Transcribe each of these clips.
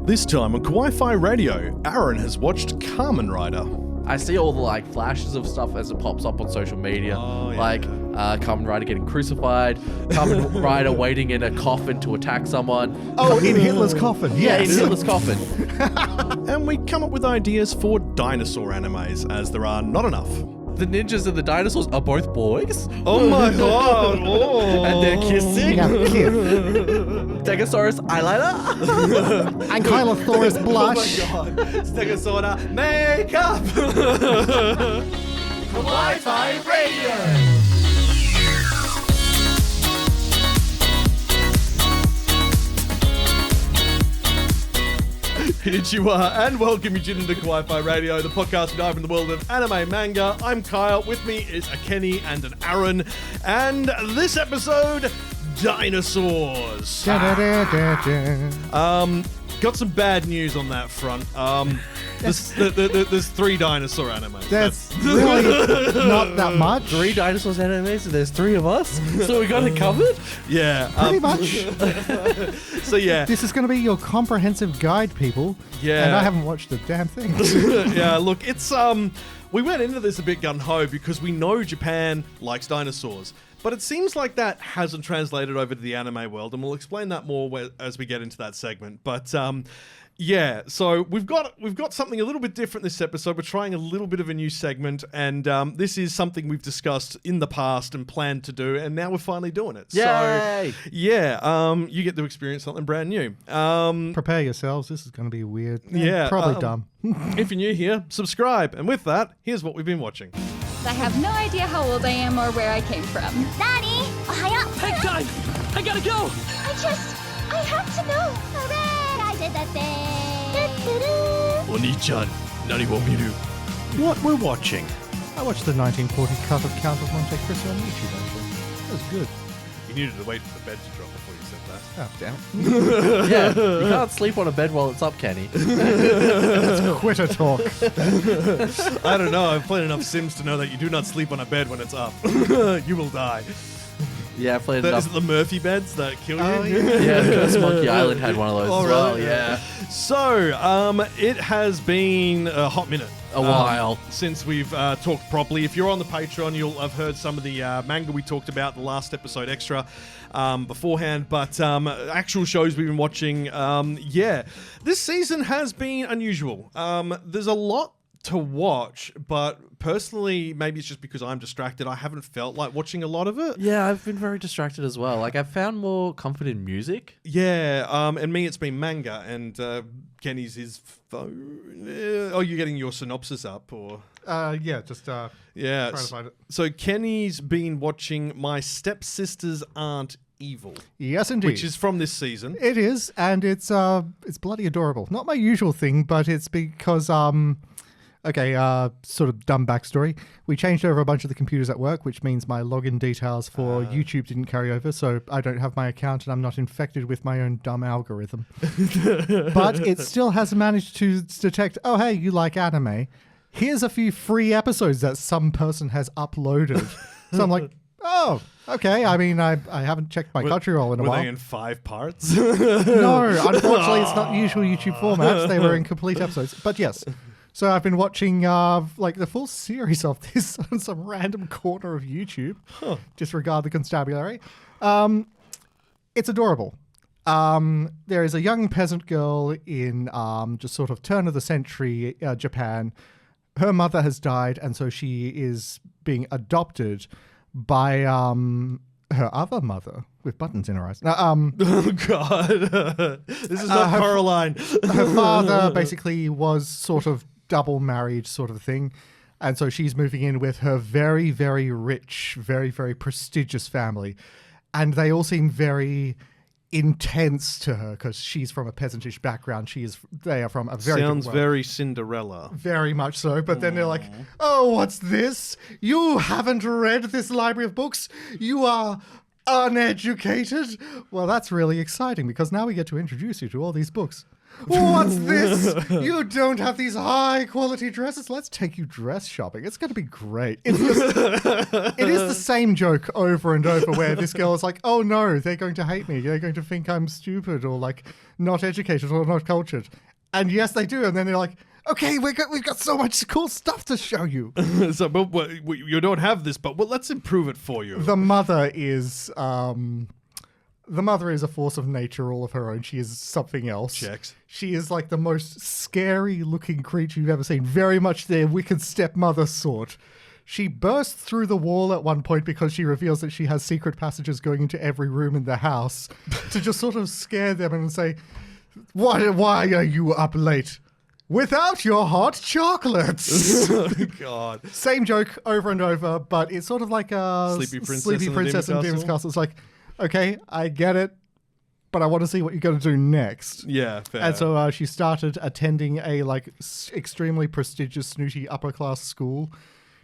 This time on Kawaii-Fi Radio, Aaron has watched Kamen Rider. I see all the flashes of stuff as it pops up on social media, Kamen Rider getting crucified, Kamen Rider waiting in a coffin to attack someone. Oh, in Hitler's coffin. Yeah, Yes. in Hitler's coffin. And we come up with ideas for dinosaur animes, as there are not enough. The ninjas and the dinosaurs are both boys. Oh my god! Oh. And they're kissing. Yeah, kiss. Stegosaurus eyeliner. Ankylosaurus blush. Oh my god! Stegosaur makeup! Kawaii-Fi Radio. Konnichiwa, and welcome you to Kawaii-Fi Radio, the podcast we dive in the world of anime manga. I'm Kyle, with me is a Kenny and an Aaron, and this episode, Dinosaurs. Got some bad news on that front. There's 3 dinosaur animes. That's really not that much. 3 dinosaurs animes, and there's 3 of us, so we got it covered. Yeah, Pretty much. So yeah, This is going to be your comprehensive guide, people. Yeah. And I haven't watched a damn thing. yeah. Look, it's we went into this a bit gun ho because we know Japan likes dinosaurs. But it seems like that hasn't translated over to the anime world, and we'll explain that more as we get into that segment. But yeah, so we've got something a little bit different this episode. We're trying a little bit of a new segment, and this is something we've discussed in the past and planned to do, and now we're finally doing it. Yay! So yeah, you get to experience something brand new. Prepare yourselves. This is going to be weird. Yeah, Probably dumb. If you're new here, subscribe. And with that, here's what we've been watching. I have no idea how old I am or where I came from. Nani? Ohio. Hang time! I gotta go! I have to know. Hooray! I did the thing. Oni-chan, nani wo miru? What we're watching. I watched the 1940 cut of Count of Monte Cristo on YouTube, actually. That was good. You needed to wait for the bed to drop before you said that. Oh, damn it. Yeah, you can't sleep on a bed while it's up, Kenny. Quitter talk. I don't know. I've played enough Sims to know that you do not sleep on a bed when it's up. You will die. Yeah, I played Is enough. it the Murphy beds that kill you? Oh, Yeah, Curse Monkey Island had one of those Oh, as well. really? Yeah. So, it has been a hot minute. A while. Since we've talked properly. If you're on the Patreon, you'll have heard some of the manga we talked about, the last episode extra beforehand. But actual shows we've been watching, yeah. This season has been unusual. There's a lot to watch, but personally, maybe it's just because I'm distracted. I haven't felt like watching a lot of it. Yeah, I've been very distracted as well. I've found more comfort in music. Yeah, and me, it's been manga, and Kenny's his phone. Oh, you're getting your synopsis up, or? Yeah, just Yeah. trying to find it. So Kenny's been watching My Stepsisters Aren't Evil, Yes, indeed. which is from this season. It is, and it's bloody adorable. Not my usual thing, but it's because sort of dumb backstory. We changed over a bunch of the computers at work, which means my login details for YouTube didn't carry over, so I don't have my account and I'm not infected with my own dumb algorithm. But it still has managed to detect, oh, hey, you like anime. Here's a few free episodes that some person has uploaded. So I'm like, oh, okay. I mean, I haven't checked my Crunchyroll in a Were while. they in 5 parts? No, unfortunately, it's not usual YouTube formats. They were in complete episodes. But yes. So I've been watching the full series of this on some random corner of YouTube. Disregard the constabulary. It's adorable. There is a young peasant girl in just sort of turn of the century Japan. Her mother has died, and so she is being adopted by her other mother with buttons in her eyes. Oh, God. This is not Coraline. Her father basically was sort of double married sort of thing. And so she's moving in with her very, very rich, very, very prestigious family. And they all seem very intense to her because she's from a peasantish background. They are from a very Sounds good world. very Cinderella. Very much so. But then they're like, oh, what's this? You haven't read this library of books? You are uneducated? Well, that's really exciting because now we get to introduce you to all these books. What's this? You don't have these high quality dresses. Let's take you dress shopping. It's going to be great. It is the same joke over and over where this girl is like, oh no, they're going to hate me. They're going to think I'm stupid or like not educated or not cultured. And yes, they do. And then they're like, okay, we've got so much cool stuff to show you. So, but you don't have this, but let's improve it for you. The mother is a force of nature all of her own. She is something else. Checks. She is like the most scary looking creature you've ever seen. Very much their wicked stepmother sort. She bursts through the wall at one point because she reveals that she has secret passages going into every room in the house to just sort of scare them and say, why are you up late? Without your hot chocolates. Oh, God. Same joke over and over, but it's sort of like a Sleepy Princess in and Demon's Castle. It's like, okay, I get it, but I want to see what you're going to do next. Yeah, fair. And so she started attending a extremely prestigious, snooty upper class school.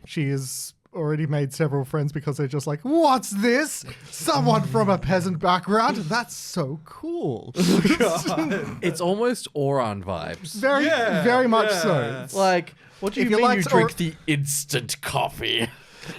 She has already made several friends because they're just like, what's this? Someone from a peasant background? That's so cool. It's almost Oran vibes. Very much so. Like, what do you If you mean you liked drink the instant coffee?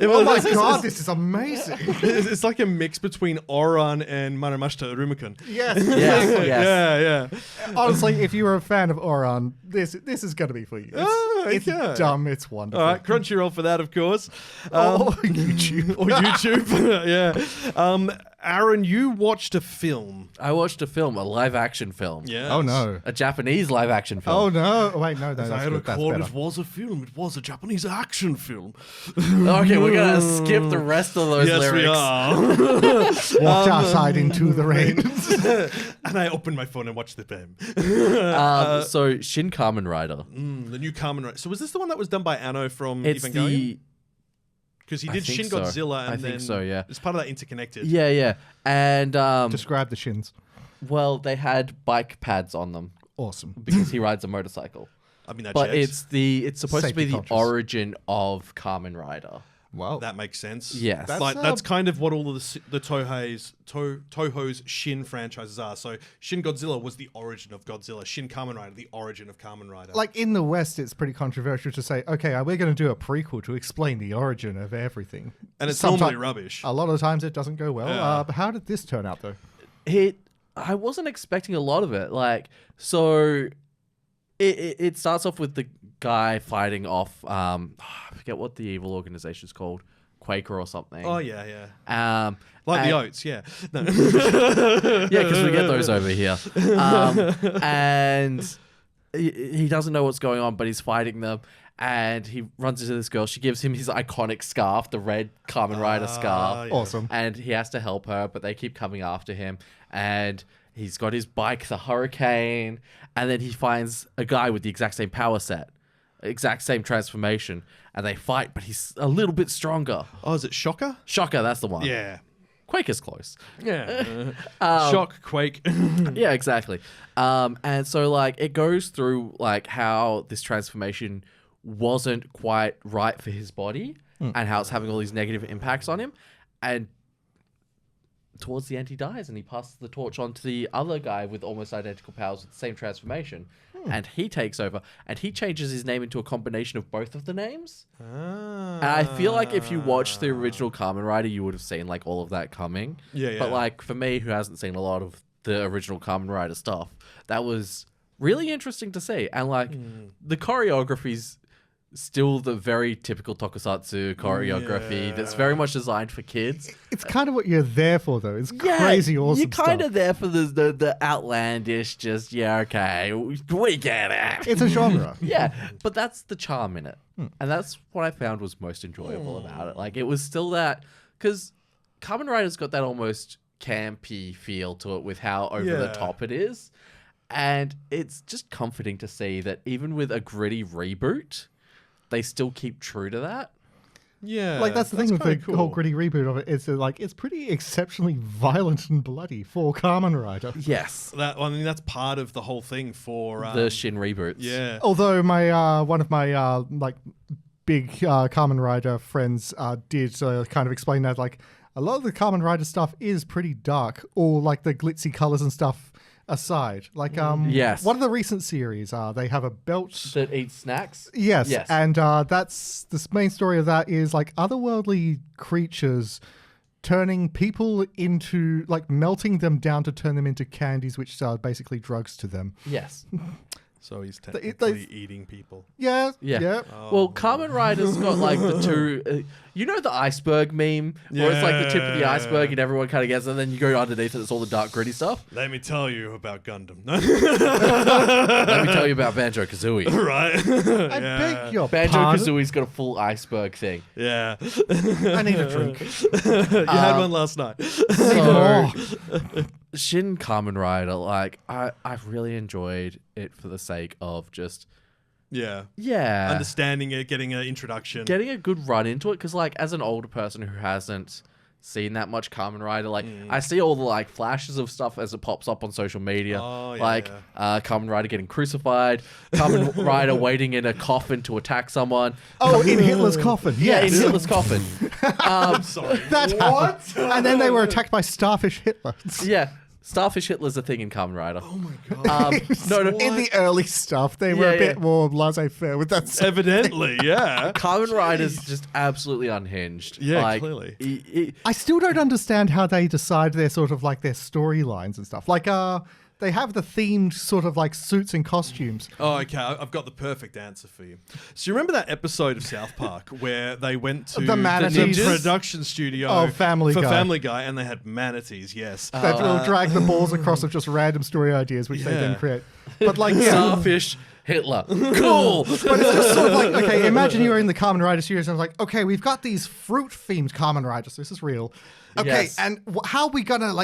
Oh my god, this is amazing. It's like a mix between Oran and Maramashita Rumikun. Yes. Yes. Yeah. Honestly, if you were a fan of Oran, this is going to be for you. It's okay. dumb. It's wonderful. All right, Crunchyroll for that, of course. YouTube. Or YouTube. Yeah. Aaron, you watched a film. I watched a film, a live action film. Yeah. Oh no. A Japanese live action film. Oh no. Wait, no, that's I good. That's recall better. it was a film. It was a Japanese action film. Okay, we're gonna skip the rest of those Yes, lyrics. we are. Walked outside into the rain. And I opened my phone and watched the film. So Shin Kamen Rider. The new Kamen Rider. So was this the one that was done by Anno from It's Evangelion? the Because he I did think Shin so. Godzilla, and I then think so, yeah. it's part of that interconnected. yeah, and Describe the shins. well, they had bike pads on them Awesome. because he rides a motorcycle. I mean, that But checks. it's supposed to be Safety the conscious. origin of Kamen Rider. Wow. That makes sense. Yes. That's kind of what all of the Toho's Shin franchises are. So Shin Godzilla was the origin of Godzilla. Shin Kamen Rider, the origin of Kamen Rider. Like in the West, it's pretty controversial to say, okay, we're going to do a prequel to explain the origin of everything. and it's Someti- normally rubbish. A lot of times it doesn't go well. Yeah. But how did this turn out though? I wasn't expecting a lot of it. Like, so it starts off with the guy fighting off, I forget what the evil organization is called, Quaker or something. Oh, yeah. Like the Oats, yeah. No. Yeah, because we get those over here. And he doesn't know what's going on, but he's fighting them. And he runs into this girl. She gives him his iconic scarf, the red Kamen Rider scarf. yeah. Awesome. And he has to help her, but they keep coming after him. And he's got his bike, the Hurricane. And then he finds a guy with the exact same power set, exact same transformation. And they fight, but he's a little bit stronger. Oh, is it Shocker? Shocker, that's the one. Yeah. Quake is close. Yeah. Shock, Quake. Yeah, exactly. And so like it goes through like how this transformation wasn't quite right for his body and how it's having all these negative impacts on him. And towards the end he dies and he passes the torch on to the other guy with almost identical powers with the same transformation. And he takes over and he changes his name into a combination of both of the names. And I feel like if you watched the original Kamen Rider, you would have seen like all of that coming. Yeah, But yeah. like for me, who hasn't seen a lot of the original Kamen Rider stuff, that was really interesting to see. And like the choreography's still the very typical tokusatsu choreography that's very much designed for kids. It's kind of what you're there for, though. It's crazy awesome You're kind stuff. of there for the outlandish, just, yeah, okay, we get it. It's a genre. Yeah, but that's the charm in it. And that's what I found was most enjoyable about it. Like, it was still that, because Kamen Rider's got that almost campy feel to it with how over the top it is. And it's just comforting to see that even with a gritty reboot, they still keep true to that. Yeah. Like that's the thing with the kinda whole cool. gritty reboot of it. It's like it's pretty exceptionally violent and bloody for Kamen Rider. Yes. I mean, that's part of the whole thing for... The Shin reboots. Yeah. Although my one of my like big Kamen Rider friends did kind of explain that like a lot of the Kamen Rider stuff is pretty dark, or like the glitzy colors and stuff aside. Like, Yes. one of the recent series, they have a belt That eats snacks. Yes, Yes. and that's the main story of that is like otherworldly creatures turning people into like melting them down to turn them into candies, which are basically drugs to them. Yes. So he's technically they- eating people. Yeah, Yeah. yeah. Well, Kamen Rider's got like the two. You know the iceberg meme, where it's like the tip of the iceberg and everyone kind of gets, and then you go underneath it. It's all the dark, gritty stuff. Let me tell you about Gundam. Let me tell you about Banjo Kazooie. Right? I beg your Banjo pardon. Kazooie's got a full iceberg thing. Yeah. I need a drink. You had one last night. So, Shin Kamen Rider, like I've really enjoyed it for the sake of just Yeah. Understanding it, getting an introduction. getting a good run into it. Because like as an older person who hasn't seen that much Kamen Rider, like I see all the like flashes of stuff as it pops up on social media, Oh, yeah, like Kamen Rider getting crucified, Kamen Rider waiting in a coffin to attack someone. Oh, in Hitler's coffin. Yeah, Yes. in Hitler's coffin. Sorry. That happened. And then they were attacked by Starfish Hitler. Yeah, Starfish Hitler's a thing in Kamen Rider. Oh my god. No, In the early stuff, they were Yeah, a bit yeah. more laissez-faire with that stuff. Evidently, yeah. Kamen Rider's just absolutely unhinged. Yeah, like, clearly. I still don't understand how they decide their sort of like their storylines and stuff. Like, they have the themed sort of like suits and costumes. Oh, okay. I've got the perfect answer for you. So you remember that episode of South Park where they went to The manatees? production studio Oh, Family for Guy. Family Guy, and they had manatees. Yes. That will drag the balls across of just random story ideas, which they then Yeah. create. But like, yeah. Starfish Hitler. Cool. But it's just sort of like, okay, imagine you were in the Kamen Rider series and it's like, okay, we've got these fruit-themed Kamen Riders. This is real. Okay, Yes. and how are we gonna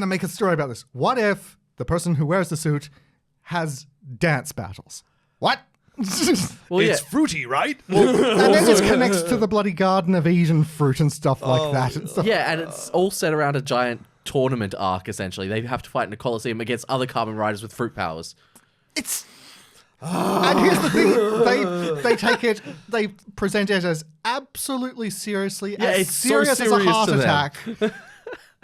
make a story about this? What if the person who wears the suit has dance battles? What? Well, yeah. It's fruity, right? And then just connects to the bloody Garden of Eden fruit and stuff like that. And stuff. Yeah, and it's all set around a giant tournament arc, essentially. They have to fight in a coliseum against other Kamen Riders with fruit powers. It's and here's the thing: they take it, they present it as absolutely seriously, Yeah, as it's so serious as a serious heart to them. attack,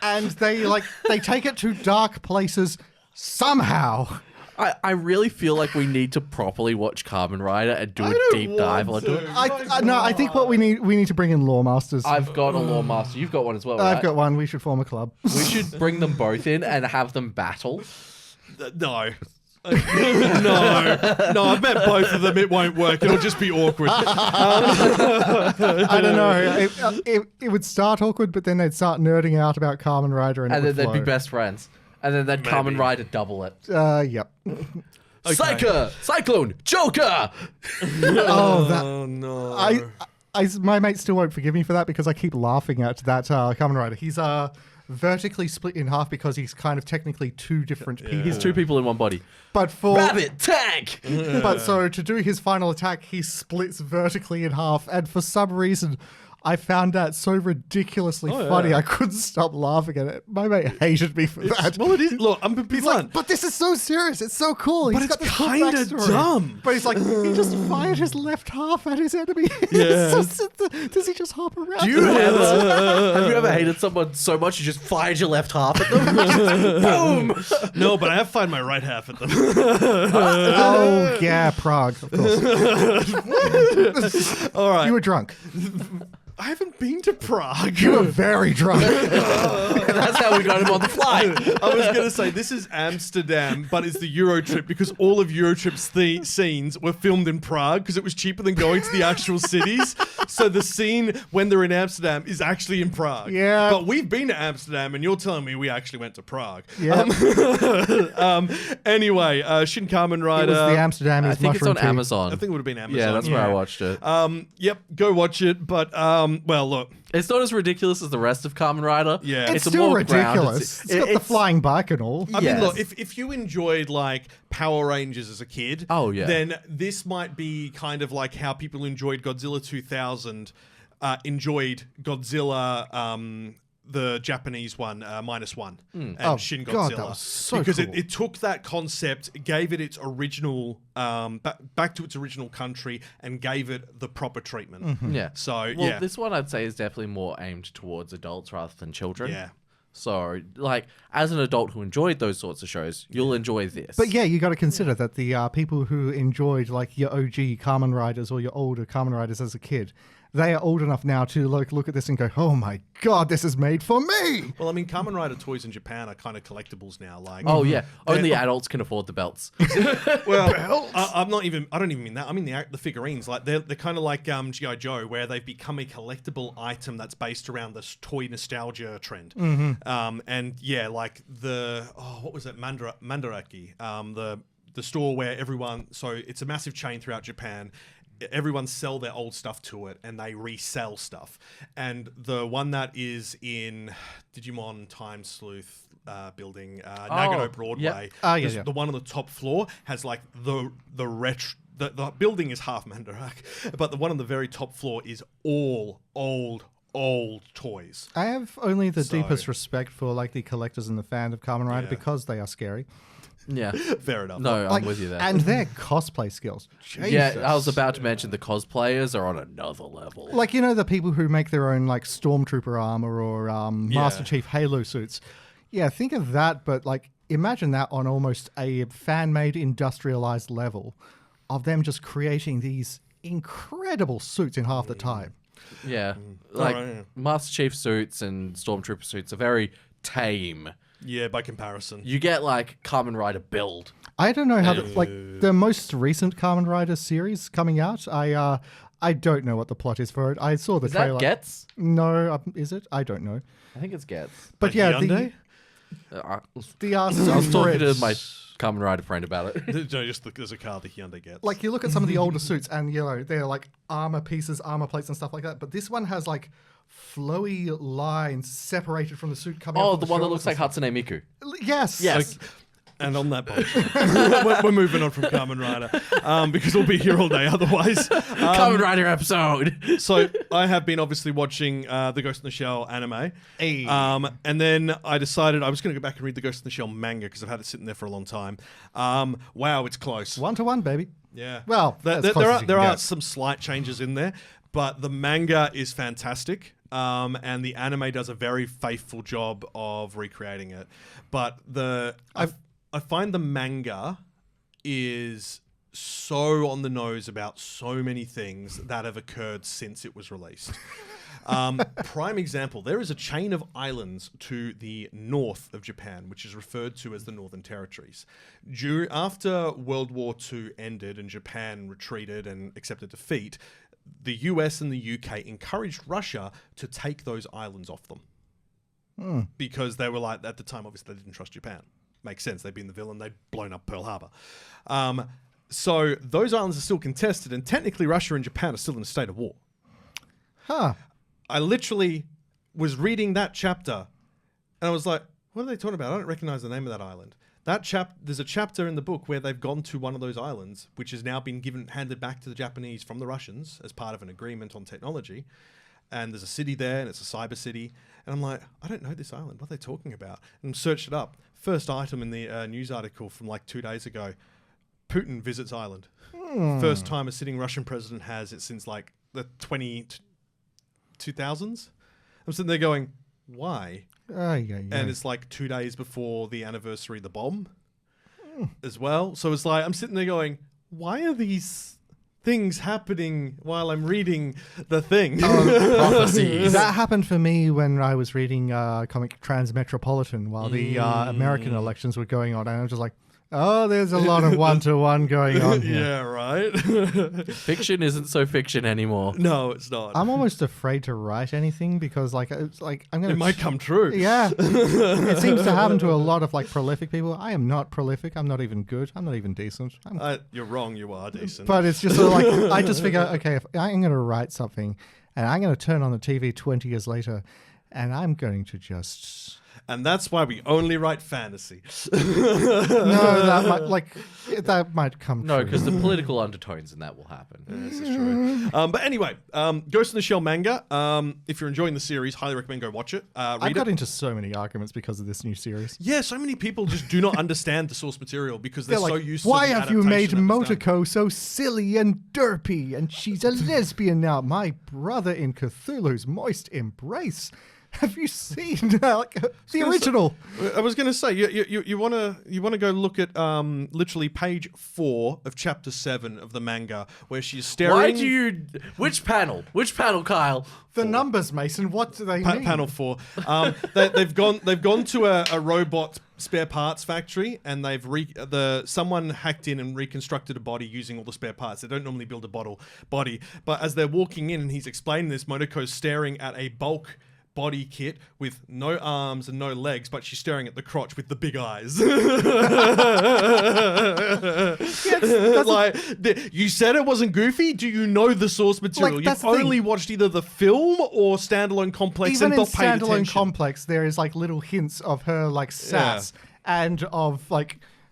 and they take it to dark places somehow. I really feel like we need to properly watch Kamen Rider and do a deep dive onto it. I think what we need to bring in Lore Masters. I've got a Lore Master. You've got one as well, right? I've got one. We should form a club. We should bring them both in and have them battle. No. No, I've met both of them. It won't work. It'll just be awkward. I don't know. It would start awkward, but then they'd start nerding out about Kamen Rider, And then they'd be best friends. And then they'd Kamen Rider double it. Yep. Psyker! Cyclone! Joker! Oh, that. Oh no. My mate still won't forgive me for that because I keep laughing at that Kamen Rider. He's vertically split in half because he's kind of technically two different people. He's two people in one body. But for Rabbit! Tank! but so to do his final attack, he splits vertically in half, and for some reason, I found that so ridiculously funny. I couldn't stop laughing at it. My mate hated me for that. Well, it is. Look, I'm He's blunt. like, but this is so serious. It's so cool. But He's it's got this cool kinda backstory." dumb. But he's like, he just fired his left half at his enemy. Yeah. Does he just hop around? Have you ever hated someone so much you just fired your left half at them? Boom! No, but I have fired my right half at them. Oh, yeah, Prague, of course. All right. You were drunk. I haven't been to Prague. You were very drunk. That's how we got him on the flight. I was going to say, this is Amsterdam, but it's the Euro trip because all of Eurotrip's scenes were filmed in Prague because it was cheaper than going to the actual cities. So the scene when they're in Amsterdam is actually in Prague. Yeah. But we've been to Amsterdam and you're telling me we actually went to Prague. Yeah. Anyway, Shin Kamen It Rider. was the Amsterdam. I think it's on Amazon. I think it would have been Amazon. Yeah, that's where I watched it. Yep, go watch it. But, well, look. It's not as ridiculous as the rest of Kamen Rider. Yeah. It's a still more grounded- ridiculous. It's got the flying bike and all. I mean, Yes. look, if you enjoyed like Power Rangers as a kid, Oh, yeah. then this might be kind of like how people enjoyed Godzilla 2000, enjoyed Godzilla, the Japanese one, -1, and Oh, Shin God, Godzilla. that was so because cool. it took that concept, gave it its original, back to its original country, and gave it the proper treatment. Yeah. So, Well, yeah. this one I'd say is definitely more aimed towards adults rather than children. Yeah. So, like, as an adult who enjoyed those sorts of shows, you'll enjoy this. But yeah, you got to consider that the people who enjoyed like your OG Kamen Riders or your older Kamen Riders as a kid, they are old enough now to look at this and go, "Oh my god, this is made for me!" Well, I mean, Kamen Rider toys in Japan are kind of collectibles now. Like, oh yeah, only adults can afford the belts. well, I don't even mean that. I mean the figurines. Like they're kind of like G.I. Joe, where they've become a collectible item that's based around this toy nostalgia trend. And yeah, like what was it, Mandarake, the store where everyone. So it's a massive chain throughout Japan. Everyone sell their old stuff to it and they resell stuff. And the one that is in Digimon Time Sleuth building, Nagano Broadway, yep. The one on the top floor has like the building is half Mandarak, but the one on the very top floor is all old toys. I have only the deepest respect for like the collectors and the fan of Kamen Rider because they are scary. Yeah. Fair enough. No, Like, I'm with you there. And their cosplay skills. Jesus. Yeah, I was about to mention the cosplayers are on another level. Like, you know, the people who make their own like Stormtrooper armor or Master Chief Halo suits. Yeah, think of that, but like imagine that on almost a fan-made industrialized level of them just creating these incredible suits in half the time. Yeah. Like Master Chief suits and Stormtrooper suits are very tame. Yeah, by comparison. You get like Kamen Rider build. I don't know how the most recent Kamen Rider series coming out. I don't know what the plot is for it. I saw the Is trailer. that Gets? No, is it? I don't know. I think it's Gets. But yeah, Hyundai? I the was talking to my Kamen Rider friend about it. No, just there's a car the Hyundai gets. like you look at some of the older suits and you know they're like armor pieces, armor plates and stuff like that. But this one has like flowy lines separated from the suit coming. Oh, off the one that looks like Hatsune Miku. Yes. Yes. And on that bombshell, we're moving on from Kamen Rider because we'll be here all day otherwise. Kamen Rider episode. So I have been obviously watching the Ghost in the Shell anime. And then I decided I was going to go back and read the Ghost in the Shell manga because I've had it sitting there for a long time. Wow, it's close. 1-to-1, baby. Yeah. Well, there are some slight changes in there, but the manga is fantastic. And the anime does a very faithful job of recreating it. But I find the manga is so on the nose about so many things that have occurred since it was released. Prime example, there is a chain of islands to the north of Japan, which is referred to as the Northern Territories. After World War II ended and Japan retreated and accepted defeat, the US and the UK encouraged Russia to take those islands off them. Because they were like, at the time, obviously, they didn't trust Japan. Makes sense. They'd been the villain. They'd blown up Pearl Harbor. So those islands are still contested, and technically Russia and Japan are still in a state of war. Huh. I literally was reading that chapter, and I was like, what are they talking about? I don't recognize the name of that island. There's a chapter in the book where they've gone to one of those islands, which has now been handed back to the Japanese from the Russians as part of an agreement on technology. And there's a city there, and it's a cyber city. And I'm like, I don't know this island. What are they talking about? And searched it up. First item in the news article from like 2 days ago, Putin visits island. First time a sitting Russian president has it since like the 2000s. I'm sitting there going, why? And it's like 2 days before the anniversary of the bomb as well. So it's like, I'm sitting there going, why are these things happening while I'm reading the thing? Prophecies. That happened for me when I was reading comic Transmetropolitan while the American elections were going on. And I was just like, oh, there's a lot of 1-to-1 going on here. Yeah, right? Fiction isn't so fiction anymore. No, it's not. I'm almost afraid to write anything because like it's like I'm gonna. It might come true. Yeah, it seems to happen to a lot of like prolific people. I am not prolific. I'm not even good. I'm not even decent. You're wrong. You are decent. But it's just sort of like I just figure, okay, if I'm going to write something, and I'm going to turn on the TV 20 years later, and I'm going to just. And that's why we only write fantasy. No, that might come No, true. because the political undertones in that will happen. This is true. But anyway, Ghost in the Shell manga. If you're enjoying the series, highly recommend go watch it. I got into so many arguments because of this new series. Yeah, so many people just do not understand the source material because they're so used to why the have you made adaptation that was done." Motoko so silly and derpy? And she's a lesbian now. My brother in Cthulhu's moist embrace Have you seen the original? I was going to say you want to go look at literally page 4 of chapter 7 of the manga where she's staring. Why do you? Which panel? Which panel, Kyle? The numbers, Mason. What do they mean? Panel 4. They've gone to a robot spare parts factory, and someone hacked in and reconstructed a body using all the spare parts. They don't normally build a body, but as they're walking in and he's explaining this, Monaco's staring at a bulk body kit with no arms and no legs, but she's staring at the crotch with the big eyes. You said it wasn't goofy. Do you know the source material? You've only watched either the film or Standalone Complex. Even and in not paid Standalone attention. Complex, there is little hints of her sass and of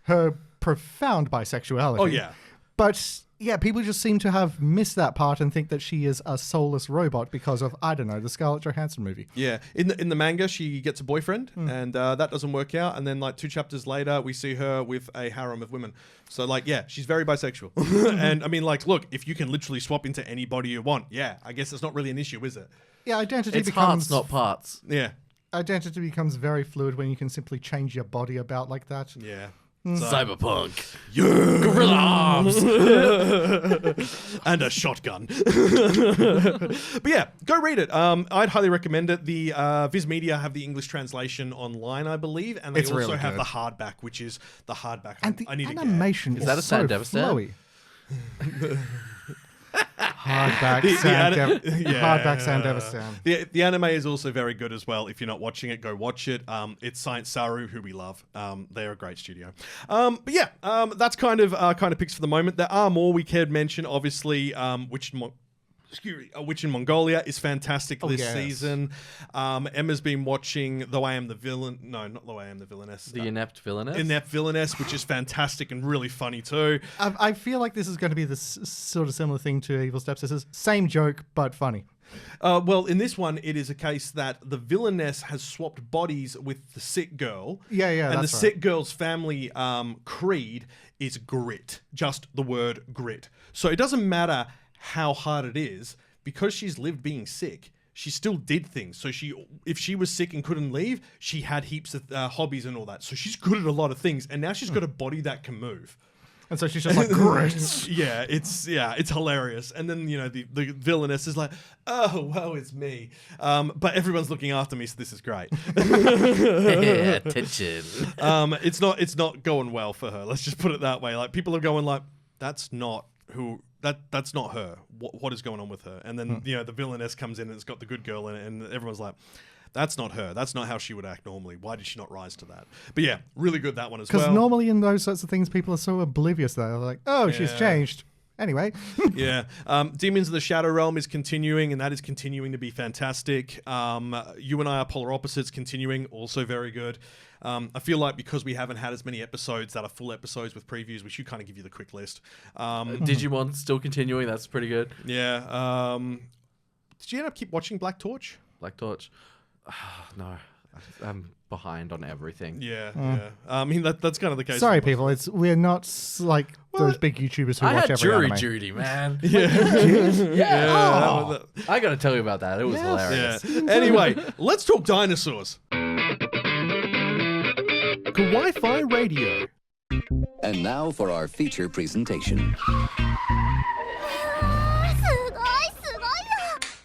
her profound bisexuality. Oh yeah. But yeah, people just seem to have missed that part and think that she is a soulless robot because of, I don't know, the Scarlett Johansson movie. Yeah, in the manga, she gets a boyfriend, and that doesn't work out. And then 2 chapters later, we see her with a harem of women. So she's very bisexual. And I mean, look, if you can literally swap into any body you want, I guess it's not really an issue, is it? Yeah, identity It's becomes hearts, not parts. Yeah, identity becomes very fluid when you can simply change your body about like that. yeah. Cyberpunk. Gorilla arms. And a shotgun. But yeah, go read it. I'd highly recommend it. The Viz Media have the English translation online, I believe, and they It's also really have good. the hardback, which is the hardback. And the I need animation is Is that a so San Devastan? flowy. Hardback The San ani- Hardback San Devastan. The anime is also very good as well. If you're not watching it, go watch it. It's Science Saru, who we love. They're a great studio. But yeah, that's kind of picks for the moment. There are more we could mention. Obviously, Witch in Mongolia is fantastic this season. Emma's been watching Though I Am the Villain. No, not Though I Am the Villainess. The Inept Villainess. Inept Villainess, which is fantastic and really funny too. I feel like this is going to be this sort of similar thing to Evil Stepsisters. Same joke, but funny. Well, in this one, it is a case that the villainess has swapped bodies with the sick girl. Yeah, And the that's right. sick girl's family creed is grit. Just the word grit. So it doesn't matter how hard it is, because she's lived being sick, she still did things. So if she was sick and couldn't leave, she had heaps of hobbies and all that. So she's good at a lot of things, and now she's got a body that can move. And so she's just like, great. It's hilarious. And then the villainess is like, oh well, it's me. But everyone's looking after me, so this is great. Yeah, attention. It's not going well for her. Let's just put it that way. People are going that's not who. That's not her. What is going on with her? And then the villainess comes in and it's got the good girl in it, and everyone's like, that's not her. That's not how she would act normally. Why did she not rise to that? But yeah, really good, that one as well. Because normally in those sorts of things, people are so oblivious that they're like, oh, she's changed. Anyway. Yeah. Demons of the Shadow Realm is continuing, and that is continuing to be fantastic. You and I Are Polar Opposites continuing, also very good. I feel like because we haven't had as many episodes that are full episodes with previews, we should kind of give you the quick list. Digimon still continuing. That's pretty good. Yeah. Did you end up keep watching Black Torch? Black Torch. No, I'm behind on everything. Yeah. I mean, that's kind of the case. Sorry, people. We're not those big YouTubers who I watch had every Jury anime. Duty, man. Oh. I gotta tell you about that. It was hilarious. Yeah. Anyway, let's talk dinosaurs. Kawaii-Fi Radio. And now for our feature presentation.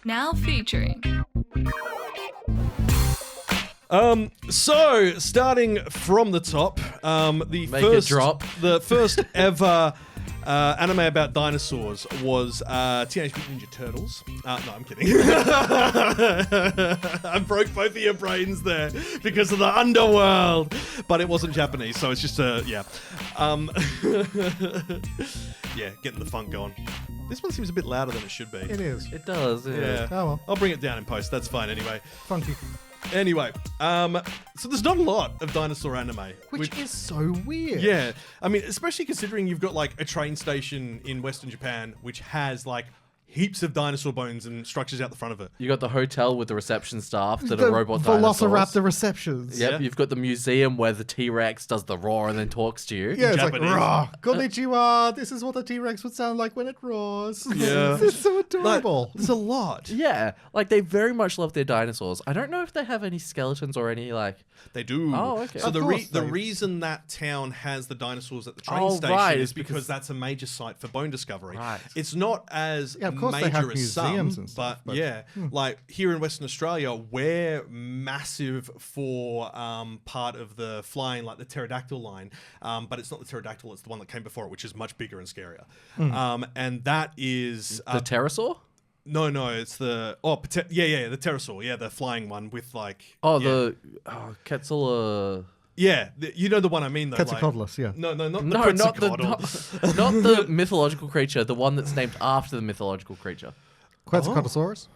Now featuring. So starting from the top, the first ever anime about dinosaurs was Teenage Mutant Ninja Turtles. No, I'm kidding. I broke both of your brains there because of the underworld, but it wasn't Japanese, so it's just yeah, getting the funk going. This one seems a bit louder than it should be. It is. It does. Yeah. Oh, well. I'll bring it down in post. That's fine anyway. Funky. Anyway, so there's not a lot of dinosaur anime. Which is so weird. Yeah. I mean, especially considering you've got a train station in Western Japan which has heaps of dinosaur bones and structures out the front of it. You got the hotel with the reception staff that the are robot dinosaurs. Velociraptor receptions. Yep, Yeah. you've got the museum where the T-Rex does the roar and then talks to you. Yeah, it's Japanese. like, "Roar, konnichiwa, this is what a T-Rex would sound like when it roars." Yeah. It's so Like, adorable. there's a lot. Yeah, like they very much love their dinosaurs. I don't know if they have any skeletons or any like. They do. Oh, okay. So Of the course the they- reason that town has the dinosaurs at the train Oh, station right, is is because because- that's a major site for bone discovery. Right. It's not as Yeah, of course they major have as some, museums and stuff, but but- yeah, like here in Western Australia, we're massive for part of the flying, like the pterodactyl line, but it's not the pterodactyl; it's the one that came before it, which is much bigger and scarier. And that is The pterosaur? no, it's the the pterosaur, yeah, the flying one with like Oh, yeah. Quetzal. Yeah, you know the one I mean though. Quetzalcoatlus, yeah. No, not No, the not the Quetzalcoatl. not the mythological creature. The one that's named after the mythological creature. Quetzalcoatlosaurus?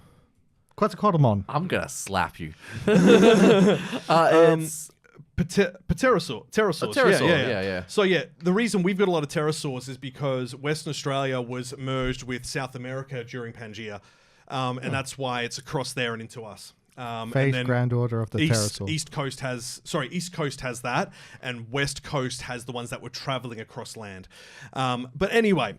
Quetzalcoatlmon. I'm gonna slap you. It's Pterosaurs. pterosaur, yeah. So yeah, the reason we've got a lot of pterosaurs is because Western Australia was merged with South America during Pangea, and that's why it's across there and into us. And Phage then Grand Order of the Pterosaur. East Coast has that, and West Coast has the ones that were traveling across land. But anyway,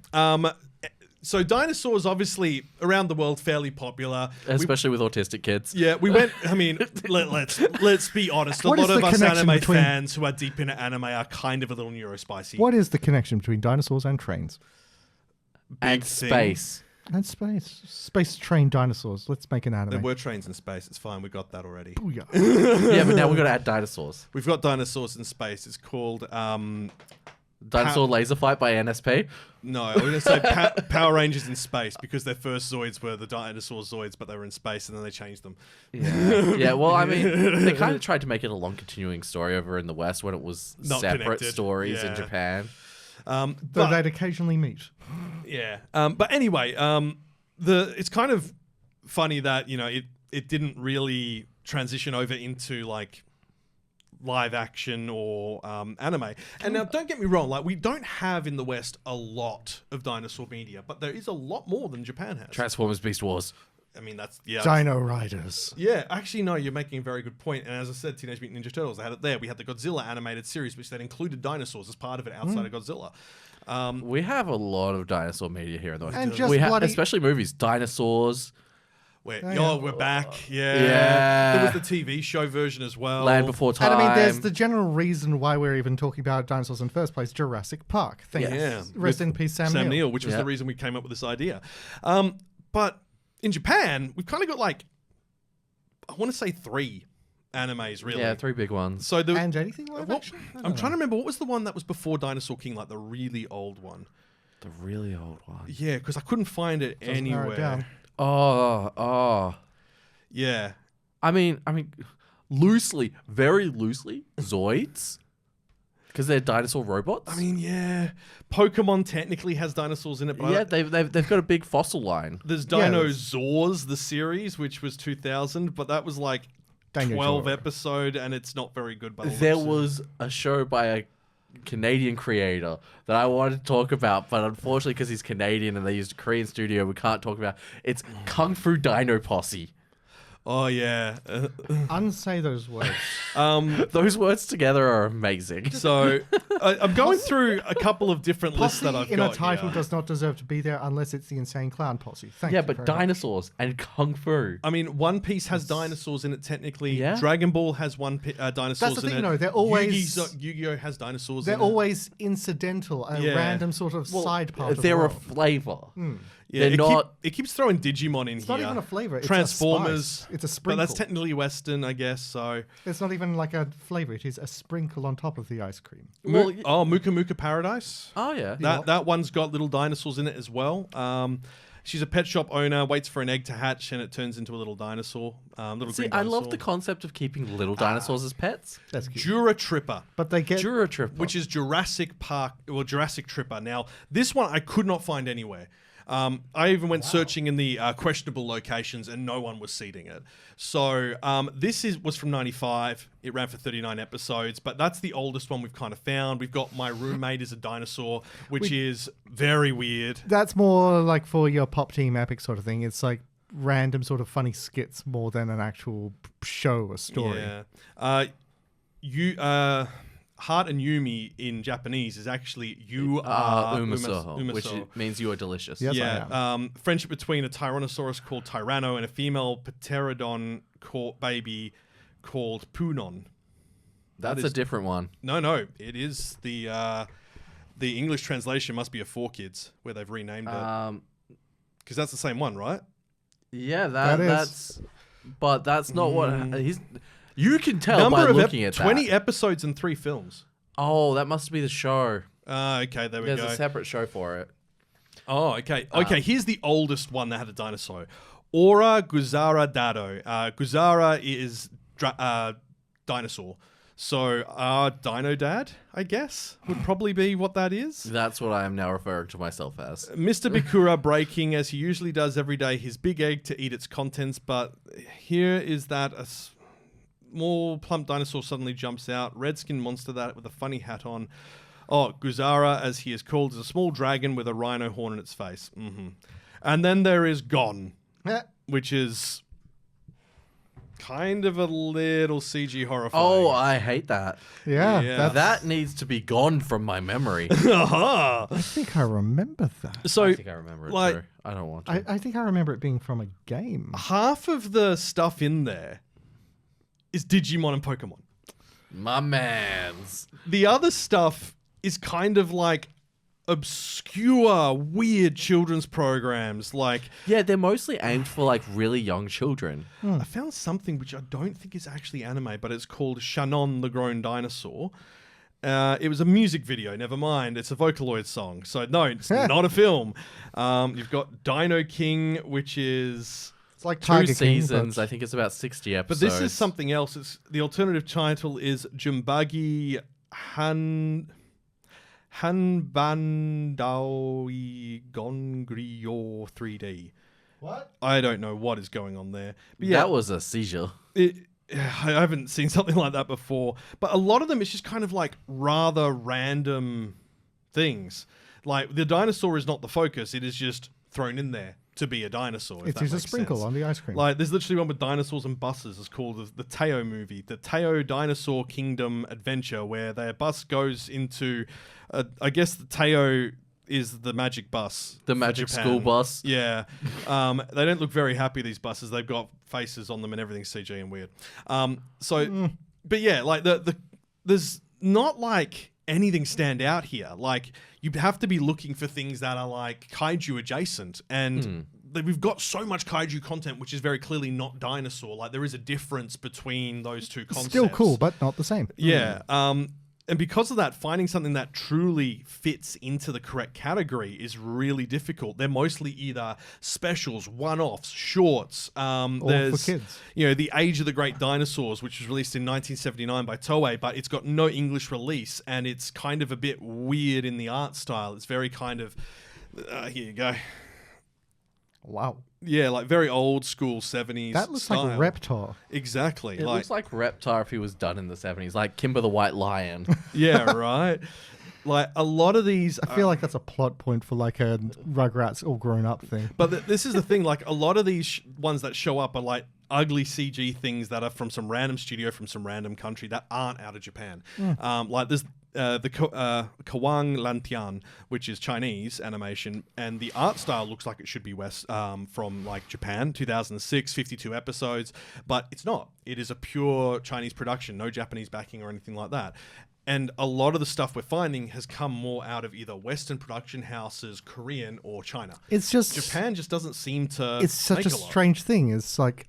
so dinosaurs obviously around the world fairly popular. especially with autistic kids. Yeah, we went. I mean, let's be honest. A What is lot of the us connection anime between- fans who are deep into anime are kind of a little neuro-spicy. What is the connection between dinosaurs and trains? And thing. space. And space. Space train dinosaurs. Let's make an anime. There were trains in space. It's fine. We got that already. Booyah. Yeah, but now we've got to add dinosaurs. We've got dinosaurs in space. It's called Dinosaur laser fight by NSP. no. I was going to say Power Rangers in space because their first Zoids were the dinosaur Zoids, but they were in space and then they changed them. Yeah. Yeah, well, I mean, they kind of tried to make it a long continuing story over in the West when it was Not separate connected. stories in Yeah. Japan. Though But they'd occasionally meet. yeah. But anyway, it's kind of funny that it didn't really transition over into like live action or anime. And now, don't get me wrong, like we don't have in the West a lot of dinosaur media, but there is a lot more than Japan has. Transformers Beast Wars. I mean, that's yeah. Dino Riders. Yeah, actually, no, you're making a very good point. And as I said, Teenage Mutant Ninja Turtles, they had it there. We had the Godzilla animated series, which then included dinosaurs as part of it outside of Godzilla. We have a lot of dinosaur media here in the West. And just we have, bloody- especially movies. Dinosaurs, We're back. Yeah. Yeah. There was the TV show version as well. Land Before Time. And I mean, there's the general reason why we're even talking about dinosaurs in the first place, Jurassic Park. Thank you. Yeah. Rest With in peace, Sam Sam Neill. Neill, which was Yeah. the reason we came up with this idea. But in Japan, we've kind of got like, I want to say 3 animes, really. Yeah, 3 big ones. So the, And anything live what- action? I I'm don't trying to know. remember, what was the one that was before Dinosaur King, like the really old one? The really old one. Yeah, because I couldn't find it Doesn't narrow it down. anywhere. Oh. Yeah. I mean, loosely, very loosely, Zoids. Because they're dinosaur robots. I mean, yeah. Pokemon technically has dinosaurs in it, but I yeah, don't- they've got a big fossil line. there's Yeah, Dinosaurs, the series, which was 2000, but that was like Dinosaur. 12 episode, and it's not very good. By the There looks of it. was a show by a Canadian creator that I wanted to talk about, but unfortunately, because he's Canadian and they used a Korean studio, we can't talk about. It's Kung Fu Dino Posse. Oh yeah. Unsay those words. Those words together are amazing. So I'm going through a couple of different lists Posse that I've in got a title here. does not deserve to be there unless it's the Insane Clown Posse. Thank Yeah, you but very much. dinosaurs and Kung Fu. I mean, One Piece has dinosaurs in it technically. Yeah. Dragon Ball has dinosaurs That's the in thing, it. though, they're always- Yu-Gi-Oh has dinosaurs. They're in it. always incidental, a Yeah. random sort of side part of the They're a world. flavor. Yeah, They're not. It keeps throwing Digimon in It's here. not even a flavor. It's Transformers. A spice. It's a But sprinkle. that's technically Western, I guess. So. It's not even like a flavor. It is a sprinkle on top of the ice cream. Well, Muka Muka Paradise. Oh yeah. That one's got little dinosaurs in it as well. She's a pet shop owner, waits for an egg to hatch, and it turns into a little dinosaur. Little See, green I dinosaur. love the concept of keeping little dinosaurs as pets. That's cute. Jura Tripper, But they get Jura Tripper. which is Jurassic Park or Jurassic Tripper. Now, this one I could not find anywhere. I even went searching in the questionable locations, and no one was seeding it. So this was from 95. It ran for 39 episodes, but that's the oldest one we've kind of found. We've got My Roommate is a Dinosaur, which is very weird. That's more like for your pop team epic sort of thing. It's like random sort of funny skits more than an actual show or story. Yeah. Heart and Yumi in Japanese is actually you are umaso, which means you are delicious. Yes, yeah. Friendship between a Tyrannosaurus called Tyranno and a female Pterodon baby called Punon. That's a different one. No, it is the English translation must be a 4Kids where they've renamed it because that's the same one, right? Yeah, That is. that's. But that's not what he's. You can tell Number by of looking at 20 that. episodes and 3 films. Oh, that must be the show. Okay, there we go. There's a separate show for it. Oh, okay. Okay, here's the oldest one that had a dinosaur. Ora Guzara Dado. Guzara is dinosaur. So Dino Dad, I guess, would probably be what that is. That's what I am now referring to myself as. Mr. Bikura breaking, as he usually does every day, his big egg to eat its contents, but here is that a small plump dinosaur suddenly jumps out. Red-skinned monster that with a funny hat on. Oh, Guzara, as he is called, is a small dragon with a rhino horn in its face. And then there is Gon, which is kind of a little CG horrifying. Oh, I hate that. Yeah. That needs to be gone from my memory. I think I remember that. So, I think I remember it like, too. I don't want to. I think I remember it being from a game. half of the stuff in there is Digimon and Pokemon. My mans. The other stuff is kind of like obscure, weird children's programs. Like, Yeah, they're mostly aimed for like really young children. I found something which I don't think is actually anime, but it's called Shannon the Grown Dinosaur. It was a music video, never mind. It's a Vocaloid song. So, no, it's not a film. You've got Dino King, which is... It's like Two Tiger King, seasons. but- I think it's about 60 But episodes. this is something else. It's the alternative title is Jumbagi Hanbandaoi Gongrio 3D. What? I don't know what is going on there. But yeah, That was a seizure. I haven't seen something like that before. But a lot of them, it's just kind of like rather random things. Like the dinosaur is not the focus. It is just thrown in there to be a dinosaur. It's just a sprinkle on the ice cream. Like, there's literally one with dinosaurs and buses. It's called the Teo movie, the Teo Dinosaur Kingdom Adventure, where their bus goes into, I guess the Teo is the magic bus. The for magic Japan. school bus. Yeah. They don't look very happy, these buses. They've got faces on them and everything's CG and weird. But yeah, like there's not like anything stand out here. Like, you have to be looking for things that are like kaiju adjacent, and we've got so much kaiju content which is very clearly not dinosaur. Like, there is a difference between those two concepts. Still cool, but not the same. Yeah. And because of that, finding something that truly fits into the correct category is really difficult. They're mostly either specials, one-offs, shorts. There's, for kids. You know, The Age of the Great Dinosaurs, which was released in 1979 by Toei, but it's got no English release, and it's kind of a bit weird in the art style. It's very kind of, here you go. Wow. Yeah, like very old school 70s That looks style. like Reptar. Exactly. It looks like Reptar if he was done in the 70s, like Kimber the White Lion. Yeah, right. Like, a lot of these... I feel like that's a plot point for like a Rugrats all grown up thing. But this is the thing, like, a lot of these ones that show up are like ugly CG things that are from some random studio from some random country that aren't out of Japan. Like, there's the Kawang Lantian, which is Chinese animation, and the art style looks like it should be from like Japan, 2006, 52 episodes, but it's not. It is a pure Chinese production, no Japanese backing or anything like that. And a lot of the stuff we're finding has come more out of either Western production houses, Korean, or China. It's just Japan just doesn't seem to. It's such make a lot. strange thing. It's like,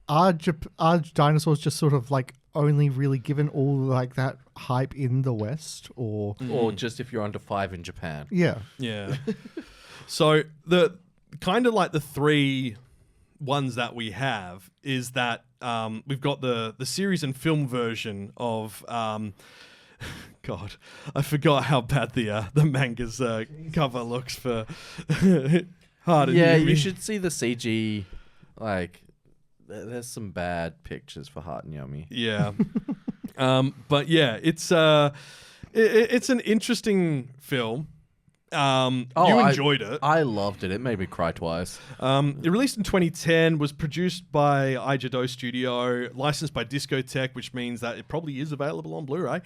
are dinosaurs just sort of like only really given all like that hype in the West, or Or just if you're under 5 in Japan. yeah? Yeah. So the kind of like the three ones that we have is that we've got the series and film version of. God, I forgot how bad the manga's cover looks for. Heart and Yeah, Yumi. you should see the CG. Like, there's some bad pictures for Heart and Yummy. Yeah. But yeah, it's an interesting film. You enjoyed it. I loved it. It made me cry twice. It released in 2010, was produced by Ijado Studio, licensed by Discotech, which means that it probably is available on Blu-ray.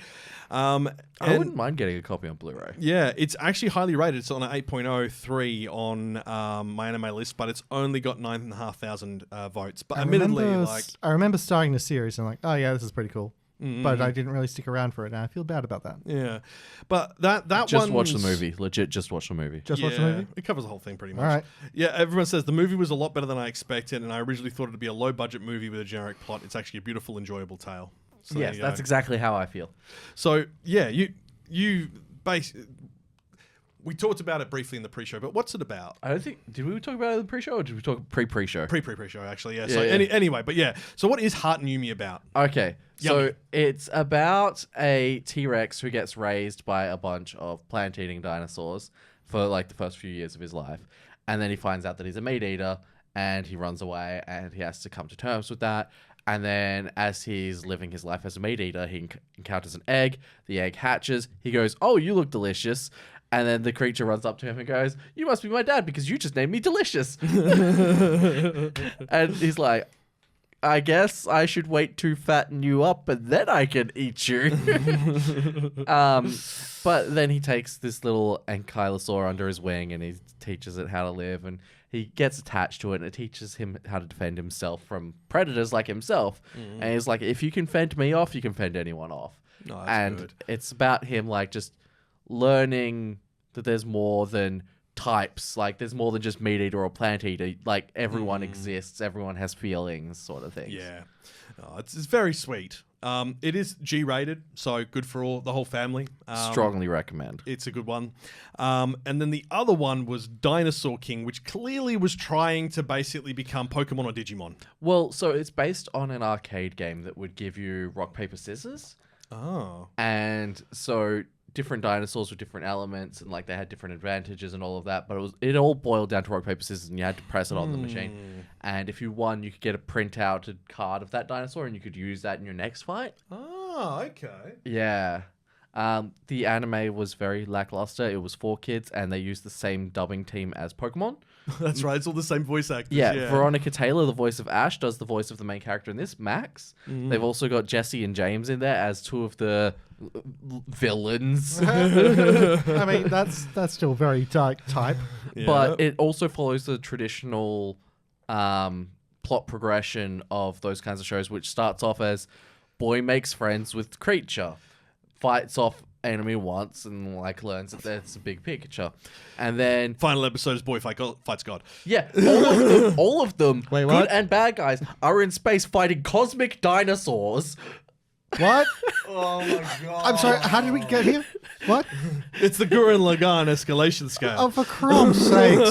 I wouldn't mind getting a copy on Blu-ray. Yeah, it's actually highly rated. It's on an 8.03 on my anime list, but it's only got 9,500 votes. But admittedly, I remember starting the series and like, oh yeah, this is pretty cool. But I didn't really stick around for it, and I feel bad about that. Yeah, but that Just watch the movie. Legit, just watch the movie. Just watch the movie? It covers the whole thing pretty much. All right. Yeah, everyone says the movie was a lot better than I expected, and I originally thought it'd be a low-budget movie with a generic plot. It's actually a beautiful, enjoyable tale. So Yes, that's exactly how I feel. So yeah, we talked about it briefly in the pre-show, but what's it about? I don't think... Did we talk about it in the pre-show, or did we talk pre-pre-show? Pre-show, actually, yeah. Yeah, So yeah. Anyway, but yeah. So what is Heart and Yumi about? Okay, Yummy. so it's about a T-Rex who gets raised by a bunch of plant-eating dinosaurs for like the first few years of his life. And then he finds out that he's a meat eater, and he runs away, and he has to come to terms with that. And then as he's living his life as a meat eater, he encounters an egg. The egg hatches. He goes, "Oh, you look delicious." And then the creature runs up to him and goes, "You must be my dad because you just named me Delicious." And he's like, "I guess I should wait to fatten you up and then I can eat you." But then he takes this little ankylosaur under his wing and he teaches it how to live, and he gets attached to it, and it teaches him how to defend himself from predators like himself. And he's like, if you can fend me off, you can fend anyone off. Oh, that's And good. it's about him like just learning that there's more than types. Like there's more than just meat eater or plant eater. Like everyone exists, everyone has feelings, sort of things. Yeah. Oh, it's very sweet. It is G-rated, so good for the whole family. Strongly recommend. It's a good one. And then the other one was Dinosaur King, which clearly was trying to basically become Pokemon or Digimon. Well, so it's based on an arcade game that would give you rock, paper, scissors. Oh. And so different dinosaurs with different elements, and like they had different advantages and all of that, but it all boiled down to rock, paper, scissors, and you had to press it on the machine. And if you won, you could get a printout card of that dinosaur, and you could use that in your next fight. Oh, okay. Yeah. The anime was very lackluster. It was for kids, and they used the same dubbing team as Pokemon. That's right. It's all the same voice actors. Yeah, Veronica Taylor, the voice of Ash, does the voice of the main character in this, Max. They've also got Jesse and James in there as two of the villains. I mean, that's still very dark type. Yeah. But it also follows the traditional plot progression of those kinds of shows, which starts off as boy makes friends with creature, fights off enemy once, and like learns that there's a big picture, and then Final episode is Boy Fights God. yeah, all of them, Wait, good what? and bad guys, are in space fighting cosmic dinosaurs. What? Oh my god. I'm sorry, how did we get here? What? It's the Gurren Lagann escalation scale. Oh, for crumb's sakes.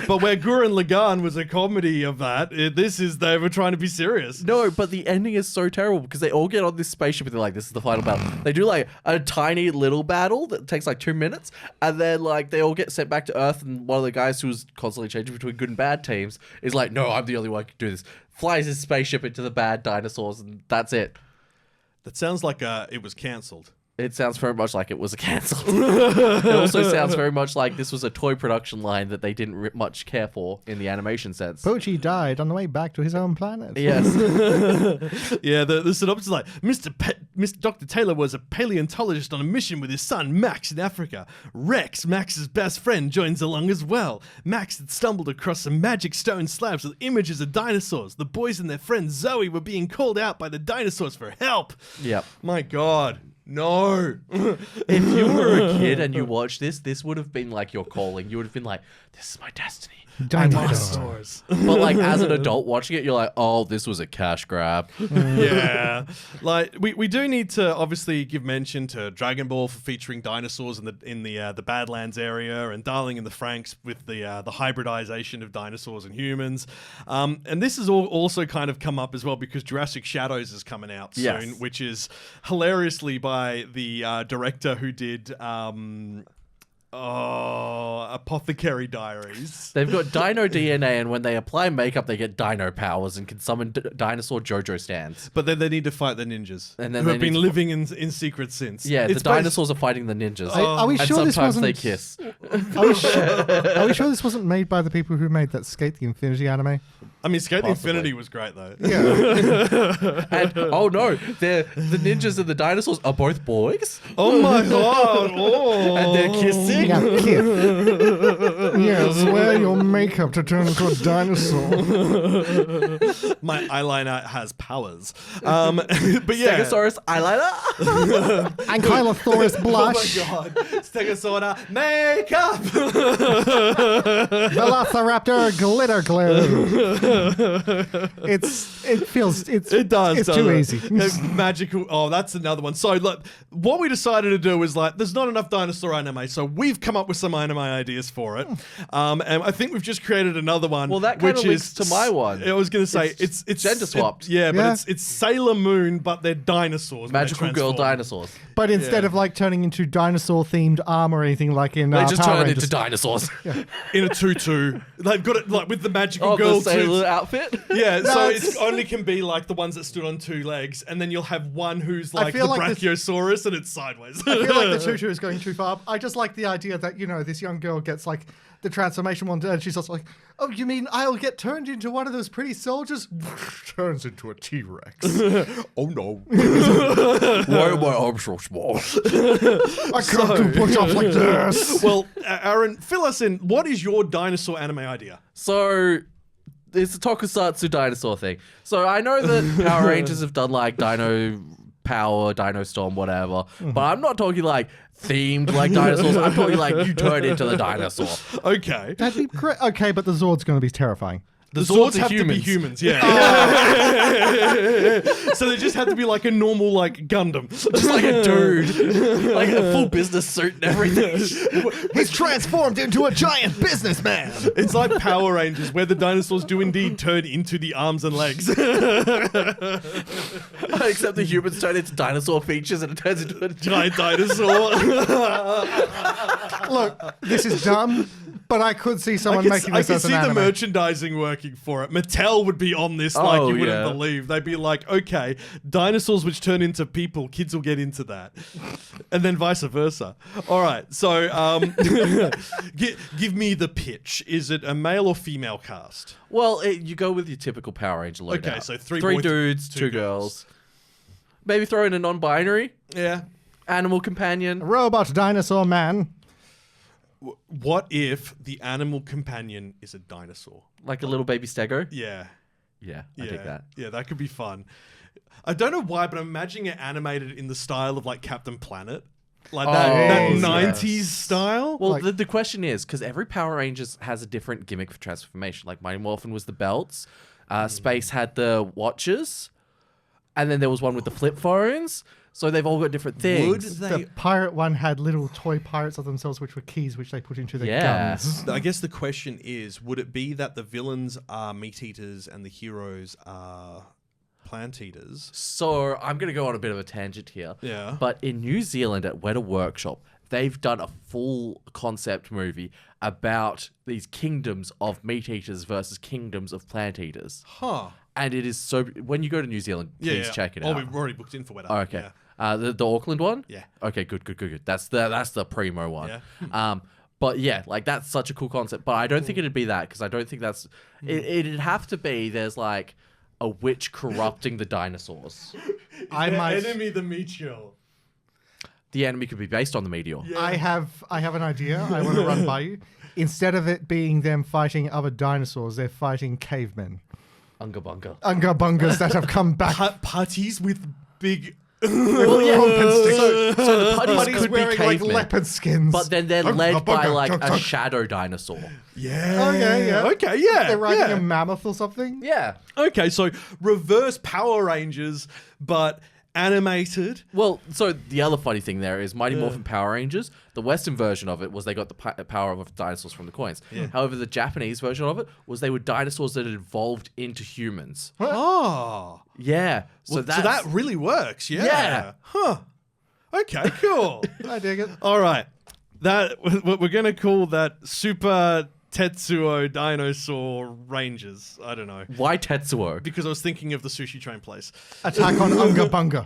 But where Gurren Lagann was a comedy of that, they were trying to be serious. No, but the ending is so terrible because they all get on this spaceship and they're like, this is the final battle. They do like a tiny little battle that takes like 2 minutes, and then like they all get sent back to Earth, and one of the guys who's constantly changing between good and bad teams is like, no, I'm the only one who can do this. Flies his spaceship into the bad dinosaurs, and that's it. That sounds like it was cancelled. It sounds very much like it was cancelled. It also sounds very much like this was a toy production line that they didn't much care for in the animation sense. Pochi died on the way back to his own planet. Yes. Yeah, the synopsis is like, Mr. Dr. Taylor was a paleontologist on a mission with his son, Max, in Africa. Rex, Max's best friend, joins along as well. Max had stumbled across some magic stone slabs with images of dinosaurs. The boys and their friend Zoe were being called out by the dinosaurs for help. Yep. My God. No. If you were a kid and you watched this would have been like your calling. You would have been like, this is my destiny. Dinosaurs. But like as an adult watching it, you're like, oh, this was a cash grab. Yeah. Like we do need to obviously give mention to Dragon Ball for featuring dinosaurs in the Badlands area, and Darling in the Franxx with the hybridization of dinosaurs and humans. And this has also kind of come up as well because Jurassic Shadows is coming out soon, Yes. which is hilariously by the director who did Apothecary Diaries. They've got dino DNA, and when they apply makeup, they get dino powers and can summon dinosaur JoJo stands. But then they need to fight the ninjas, And then who they have need been to- living in secret since. Yeah, It's the dinosaurs are fighting the ninjas. Are we and sure this sometimes wasn't? they kiss. Are we sure this wasn't made by the people who made that Skate the Infinity anime? I mean, Skate the Possibly. Infinity was great though. And oh no, the ninjas and the dinosaurs are both boys, Oh my god! Oh. and they're kissing. Yeah, kid. Yes, wear your makeup to turn into a dinosaur. My eyeliner has powers. But yeah. Stegosaurus eyeliner. Ankylosaurus blush. Oh my god! Stegosaurus makeup. Velociraptor glitter glue. It does. It's too easy. It's magical. Oh, that's another one. So, look, what we decided to do is like, there's not enough dinosaur anime, so we've come up with some anime ideas for it. And I think we've just created another one. Well, that kinda which links is to my one. I was going to say it's gender swapped. Yeah, but Yeah. it's Sailor Moon, but they're dinosaurs. when they Magical girl transform. dinosaurs. But instead of like turning into dinosaur themed armor or anything like in They just Power turn Rangers. into dinosaurs. in a tutu. They've got it like with the magical Oh, girl the sailor suits. outfit. Yeah, so That's- it only can be like the ones that stood on two legs, and then you'll have one who's I like the feel like this- Brachiosaurus, and it's sideways. I feel like the tutu is going too far. I just like the idea that, this young girl gets like the transformation one day and she's also like, oh, you mean I'll get turned into one of those pretty soldiers? Turns into a T-Rex. Oh no. Why am I arms so small? I can't do push-ups like this. Well, Aaron, fill us in. What is your dinosaur anime idea? So it's a tokusatsu dinosaur thing. So I know that Power Rangers have done like Dino Power, Dino Storm, whatever. But I'm not talking like themed like dinosaurs. I'm talking like you turn into the dinosaur. Okay. That'd be great. Okay, but the Zord's going to be terrifying. The Zords Zords are have to be humans. humans, yeah. So they just have to be like a normal like Gundam. Just like a dude. Like a full business suit and everything. He's transformed into a giant businessman. It's like Power Rangers, where the dinosaurs do indeed turn into the arms and legs. Except the humans turn into dinosaur features and it turns into a Giant dinosaur. Look, this is dumb, but I could see someone making I this can as see an the anime. merchandising working for it. Mattel would be on this like Oh, you wouldn't yeah. believe. They'd be like, okay, dinosaurs which turn into people, kids will get into that. And then vice versa. All right, so give me the pitch. Is it a male or female cast? Well, you go with your typical Power Ranger loadout. Okay, so three boys, dudes, two two girls. Maybe throw in a non-binary Yeah. animal companion. Robot dinosaur man. What if the animal companion is a dinosaur? Like a little baby stego. Yeah. Yeah, I dig that. Yeah, that could be fun. I don't know why, but I'm imagining it animated in the style of like Captain Planet. Like that yes. 90s style. Well, Like- the question is, because every Power Rangers has a different gimmick for transformation. Like Mighty Morphin was the belts, Space had the watches, and then there was one with the flip phones. So they've all got different things. The pirate one had little toy pirates of themselves, which were keys, which they put into their Yeah. guns. I guess the question is, would it be that the villains are meat eaters and the heroes are plant eaters? So I'm going to go on a bit of a tangent here. Yeah. But in New Zealand at Weta Workshop, they've done a full concept movie about these kingdoms of meat eaters versus kingdoms of plant eaters. Huh. And it is so... When you go to New Zealand, please check it out. Oh, we've already booked in for Weta. Oh, okay. Yeah. The Auckland one? Yeah. Okay, good. That's the primo one. Yeah. But yeah, like that's such a cool concept. But I don't think it'd be that because I don't think that's... It'd have to be there's like a witch corrupting the dinosaurs. I might. Enemy the meteor. The enemy could be based on the meteor. Yeah. I have an idea. I want to run by you. Instead of it being them fighting other dinosaurs, they're fighting cavemen. Unga bunga. Unga bungas that have come back. Putties with big... Well, yeah. So the putties Buddies could be wearing like cavemen, leopard skins. but then they're led by like a shadow dinosaur. Yeah. yeah. Okay, yeah. they're riding yeah. a mammoth or something. Yeah. Okay, so reverse Power Rangers, but animated. Well, so the other funny thing there is Mighty Morphin Power Rangers, the Western version of it was they got the power of dinosaurs from the coins. However, the Japanese version of it was they were dinosaurs that had evolved into humans. Oh. Yeah. So, So that really works, yeah. Yeah. Huh. Okay, cool. I dig it. All right. we're gonna call that Super Tetsuo Dinosaur Rangers. I don't know. Why Tetsuo? Because I was thinking of the sushi train place. Attack on Unga Bunga.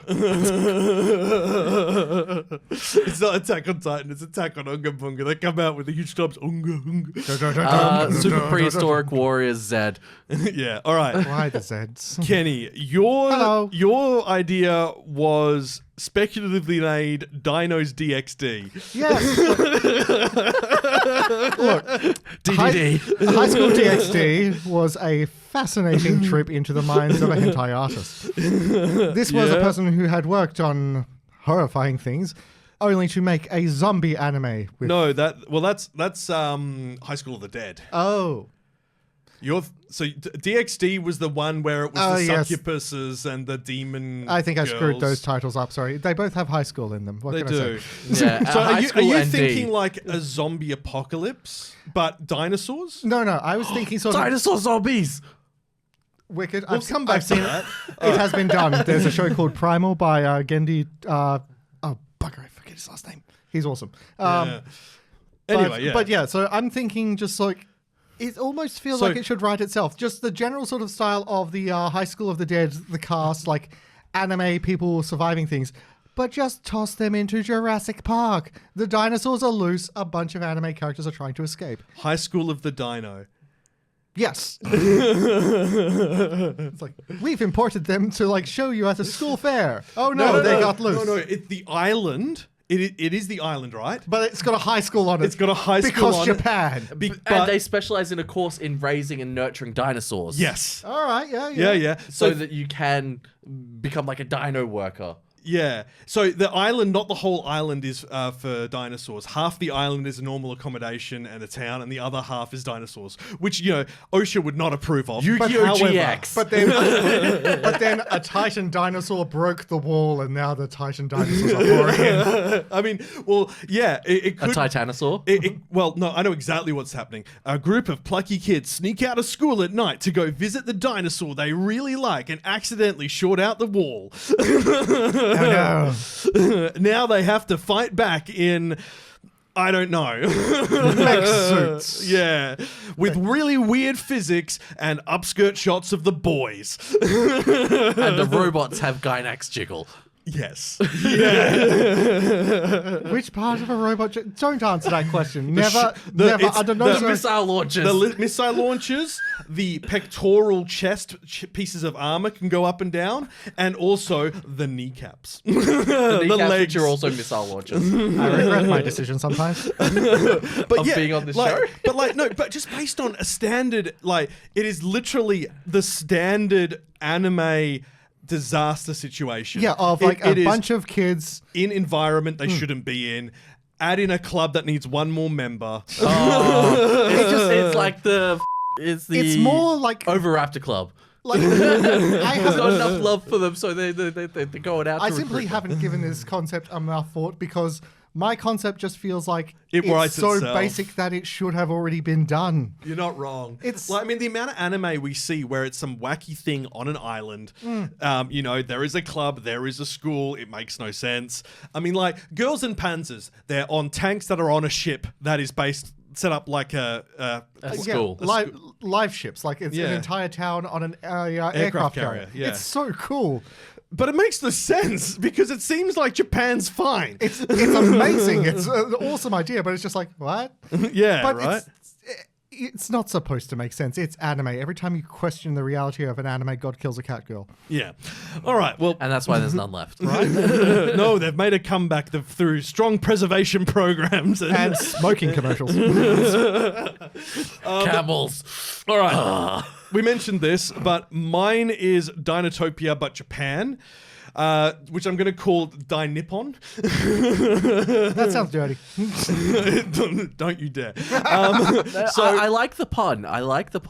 It's not Attack on Titan, it's Attack on Unga Bunga. They come out with the huge clubs. Unga, unga. Super Prehistoric Warriors Z. Yeah, all right. Why the Zeds? Kenny, Hello. your idea was speculatively made Dinos DXD. Yes. Look, DDD. High School DxD was a fascinating trip into the minds of a hentai artist. This was a person who had worked on horrifying things, only to make a zombie anime. With That's High School of the Dead. Oh. DXD was the one where it was the yes. succubuses and the demon. I think I screwed girls. those titles up. Sorry, they both have high school in them. What They can do. I say? Yeah, So High are you School ND. thinking like a zombie apocalypse, but dinosaurs? No, I was thinking sort of Dinosaur zombies. wicked. We'll come back I've seen to that. it. It has been done. There's a show called Primal by Gendy. Oh bugger, I forget his last name. He's awesome. Yeah. Anyway, But yeah, so I'm thinking just like it almost feels So- like it should write itself. Just the general sort of style of the High School of the Dead, the cast, like anime people surviving things. But just toss them into Jurassic Park. The dinosaurs are loose. A bunch of anime characters are trying to escape. High School of the Dino. Yes. It's like, we've imported them to like show you at a school fair. Oh no, they got loose. No, it's the island. It is the island, right? But it's got a high school on it. It's got a high school because on it. Japan. And they specialize in a course in raising and nurturing dinosaurs. Yes. All right, yeah. Yeah. So that you can become like a dino worker. Yeah. So the island, not the whole island, is for dinosaurs. Half the island is a normal accommodation and a town, and the other half is dinosaurs, which, OSHA would not approve of. Yu-Gi-Oh! However- GX. But then a Titan dinosaur broke the wall, and now the Titan dinosaurs are pouring in. I mean, well, yeah, it could. A Titanosaur? Well, no, I know exactly what's happening. A group of plucky kids sneak out of school at night to go visit the dinosaur they really like and accidentally short out the wall. Oh no. Now they have to fight back in, I don't know. Mech suits. Yeah, with really weird physics and upskirt shots of the boys. And the robots have Gynax jiggle. Yes. Yeah. Which part of a robot? Don't answer that question. Never. I don't know. The missile launchers. The missile launchers, the pectoral chest pieces of armor can go up and down, and also the kneecaps. the kneecaps, legs. which are also missile launchers. I regret my decision sometimes. But Of being on this like, show? But just based on a standard, like, it is literally the standard anime disaster situation. Yeah, of like It a is bunch of kids. in environment they shouldn't be in. Add in a club that needs one more member. It's like it's the It's more like Overraptor Club. like I There's not have. enough love for them, so they're going out. I to simply recruit them. haven't given this concept enough thought because my concept just feels like It it's writes so itself. basic that it should have already been done. You're not wrong. It's- like, I mean, the amount of anime we see where it's some wacky thing on an island. There is a club, there is a school. It makes no sense. I mean, like, Girls and Panzers, they're on tanks that are on a ship that is set up like a school. Live ships, like it's Yeah. an entire town on an aircraft carrier. yeah. It's so cool. But it makes no sense because it seems like Japan's fine. It's amazing. It's an awesome idea, but it's just like what? Yeah, But right? it's not supposed to make sense. It's anime. Every time you question the reality of an anime, God kills a cat girl. Yeah. All right. Well, And that's why there's none left. no, they've made a comeback through strong preservation programs. And smoking commercials. Camels. All right. We mentioned this, but mine is Dinotopia, but Japan, which I'm going to call Dinippon. That sounds dirty. Don't you dare. I like the pun.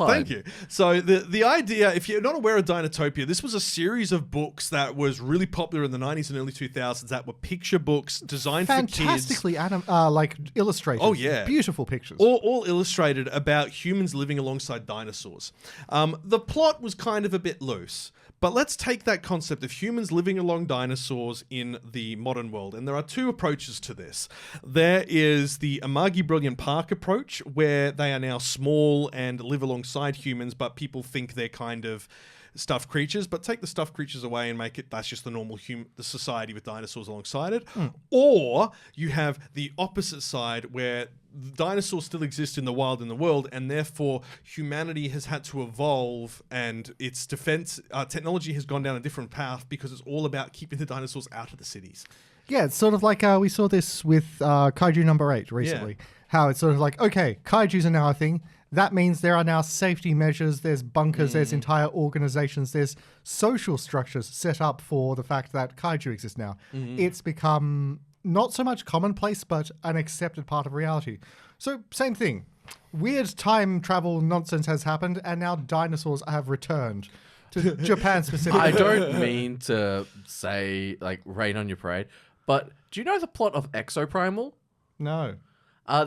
Thank you. So the idea, if you're not aware of Dinotopia, this was a series of books that was really popular in the 90s and early 2000s that were picture books designed for kids. Fantastically like illustrated. Oh, yeah. Beautiful pictures. All illustrated about humans living alongside dinosaurs. The plot was kind of a bit loose, But let's take that concept of humans living along dinosaurs in the modern world. And there are two approaches to this. There is the Amagi Brilliant Park approach, where they are now small and live alongside humans, but people think they're kind of stuffed creatures, but take the stuffed creatures away and make it that's just the normal the society with dinosaurs alongside it. Or you have the opposite side where dinosaurs still exist in the wild in the world, and therefore humanity has had to evolve, and its defense technology has gone down a different path because it's all about keeping the dinosaurs out of the cities. Yeah, it's sort of like we saw this with Kaiju number 8 recently. Yeah. How it's sort of like, okay, Kaijus are now a thing. That means there are now safety measures, there's bunkers, there's entire organizations, there's social structures set up for the fact that Kaiju exists now. It's become not so much commonplace, but an accepted part of reality. So, same thing. Weird time travel nonsense has happened, and now dinosaurs have returned to Japan specifically. I don't mean to say, like, rain on your parade, but do you know the plot of Exoprimal? No.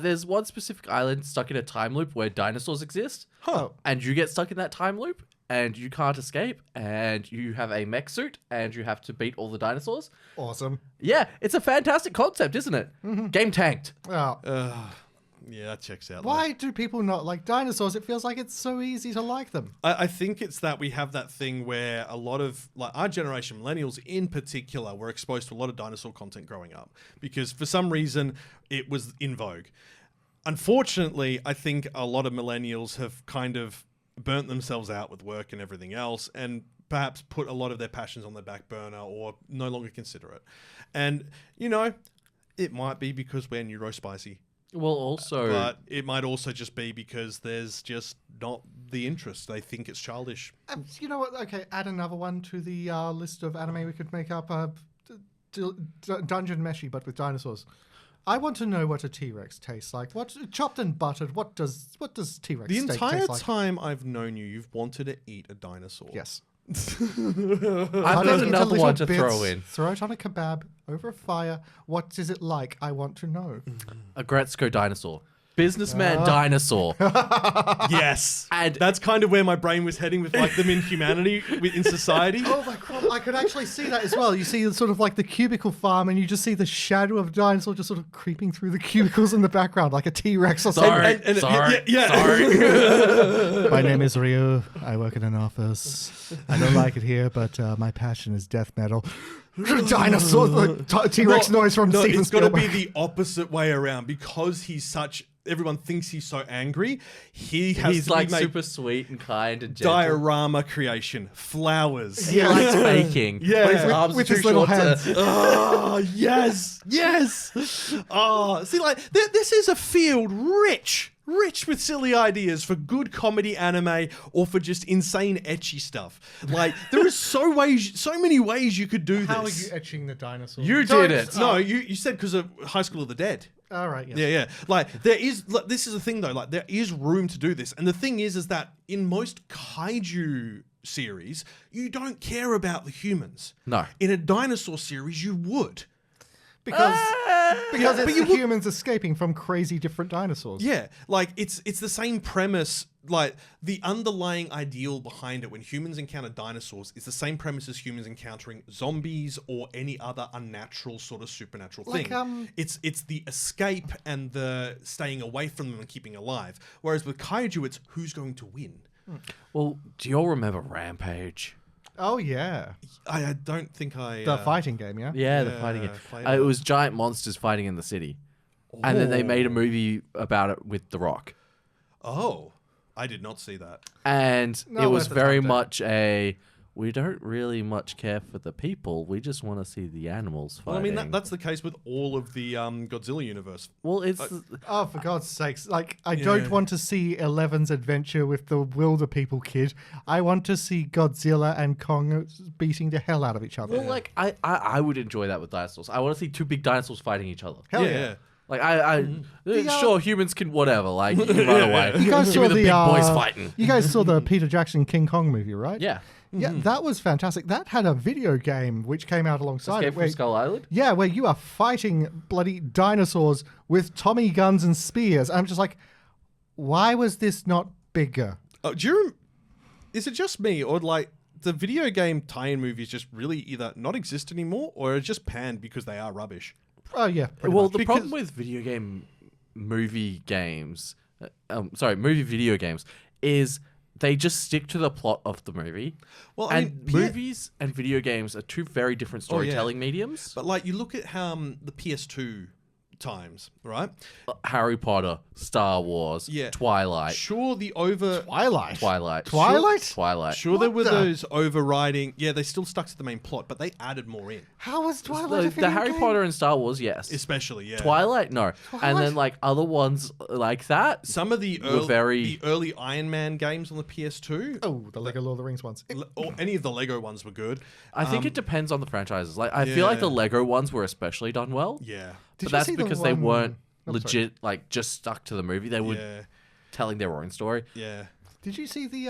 There's one specific island stuck in a time loop where dinosaurs exist. And you get stuck in that time loop, and you can't escape, and you have a mech suit, and you have to beat all the dinosaurs. Awesome. Yeah, it's a fantastic concept, isn't it? Game tanked. Oh. Yeah, that checks out. Why do people not like dinosaurs? It feels like it's so easy to like them. I think it's that we have that thing where a lot of, like, our generation, millennials in particular, were exposed to a lot of dinosaur content growing up because for some reason it was in vogue. Unfortunately, I think a lot of millennials have kind of burnt themselves out with work and everything else, and perhaps put a lot of their passions on the back burner or no longer consider it. And, you know, it might be because we're neuro-spicy. Well, also... But it might also just be because there's just not the interest. They think it's childish. You know what? Okay, add another one to the list of anime we could make up. Dungeon Meshi, but with dinosaurs. I want to know what a T-Rex tastes like. What chopped and buttered? What does T-Rex The steak entire taste like? time I've known you, you've wanted to eat a dinosaur. Yes. I've Cut got it into another little one to bits, throw in. Throw it on a kebab over a fire. What is it like? I want to know. A Gretzko dinosaur. Businessman dinosaur. Yes. And that's kind of where my brain was heading with like them in humanity, in society. Oh my god, I could actually see that as well. You see sort of like the cubicle farm and you just see the shadow of a dinosaur just sort of creeping through the cubicles in the background like a T-Rex or something. Sorry. Sorry. My name is Ryu. I work in an office. I don't like it here, but my passion is death metal. Dinosaur, T-Rex noise from Steven It's got to Spielberg. be the opposite way around because he's such. Everyone thinks he's so angry. He's like be made super sweet and kind and gentle. diorama creation, flowers. He likes baking. Yeah. But his arms with are his too little short hands. to... Oh, yes. Oh, see, like, this is a field rich with silly ideas for good comedy anime or for just insane ecchi stuff. Like, there is so many ways you could do this. How are you etching the dinosaur? You did it. No, you said because of High School of the Dead. All right, yes. Yeah. Like, this is the thing, though. Like, there is room to do this. And the thing is that in most kaiju series, you don't care about the humans. No. In a dinosaur series, you would. Because it's you the humans escaping from crazy different dinosaurs. Yeah, like it's the same premise. Like the underlying ideal behind it when humans encounter dinosaurs is the same premise as humans encountering zombies or any other unnatural sort of supernatural Like, thing. It's the escape and the staying away from them and keeping alive. Whereas with kaiju, it's who's going to win. Well, do you all remember Rampage? Oh, yeah. I don't think I The fighting game, yeah? Yeah, the Yeah, fighting game. played It it. was giant monsters fighting in the city. And then they made a movie about it with The Rock. Oh, I did not see that. And Not it was worth the very time, much we don't really much care for the people. We just want to see the animals fighting. Well, I mean, that's the case with all of the Godzilla universe. Well, it's... Oh, for God's sakes. Like, I don't want to see Eleven's adventure with the Wilder People kid. I want to see Godzilla and Kong beating the hell out of each other. Well, like, I would enjoy that with dinosaurs. I want to see two big dinosaurs fighting each other. Hell yeah. Like, sure, humans can whatever. Like, you can run away. You guys Give saw me the big boys uh, fighting. You guys saw the Peter Jackson King Kong movie, right? Yeah. Yeah, that was fantastic. That had a video game which came out alongside Escape it. from Skull Island? Yeah, where you are fighting bloody dinosaurs with Tommy guns and spears. I'm just like, why was this not bigger? Oh, is it just me, or like, the video game tie-in movies just really either not exist anymore or are just panned because they are rubbish. Oh yeah. Well, Much. the problem with video video games is they just stick to the plot of the movie. Well, Movies and video games are two very different storytelling mediums. But like, you look at how the PS2 times, right? Harry Potter, Star Wars, Yeah. Twilight. Sure, Twilight. Twilight. Sure, there were the- those overriding. Yeah, they still stuck to the main plot, but they added more in. How was Twilight? a The video Harry game? Potter and Star Wars, yes. Especially, yeah. Twilight, no. And then like other ones like that. Some of the were the early Iron Man games on the PS2, Oh, the Lego Lord of the Rings ones. or any of the Lego ones were good. I think it depends on the franchises. Like I feel like the Yeah. Lego ones were especially done well. Yeah. Did But you that's see the because they one- weren't Oh, legit, like just stuck to the movie. They were Yeah. telling their own story. Yeah. Did you see the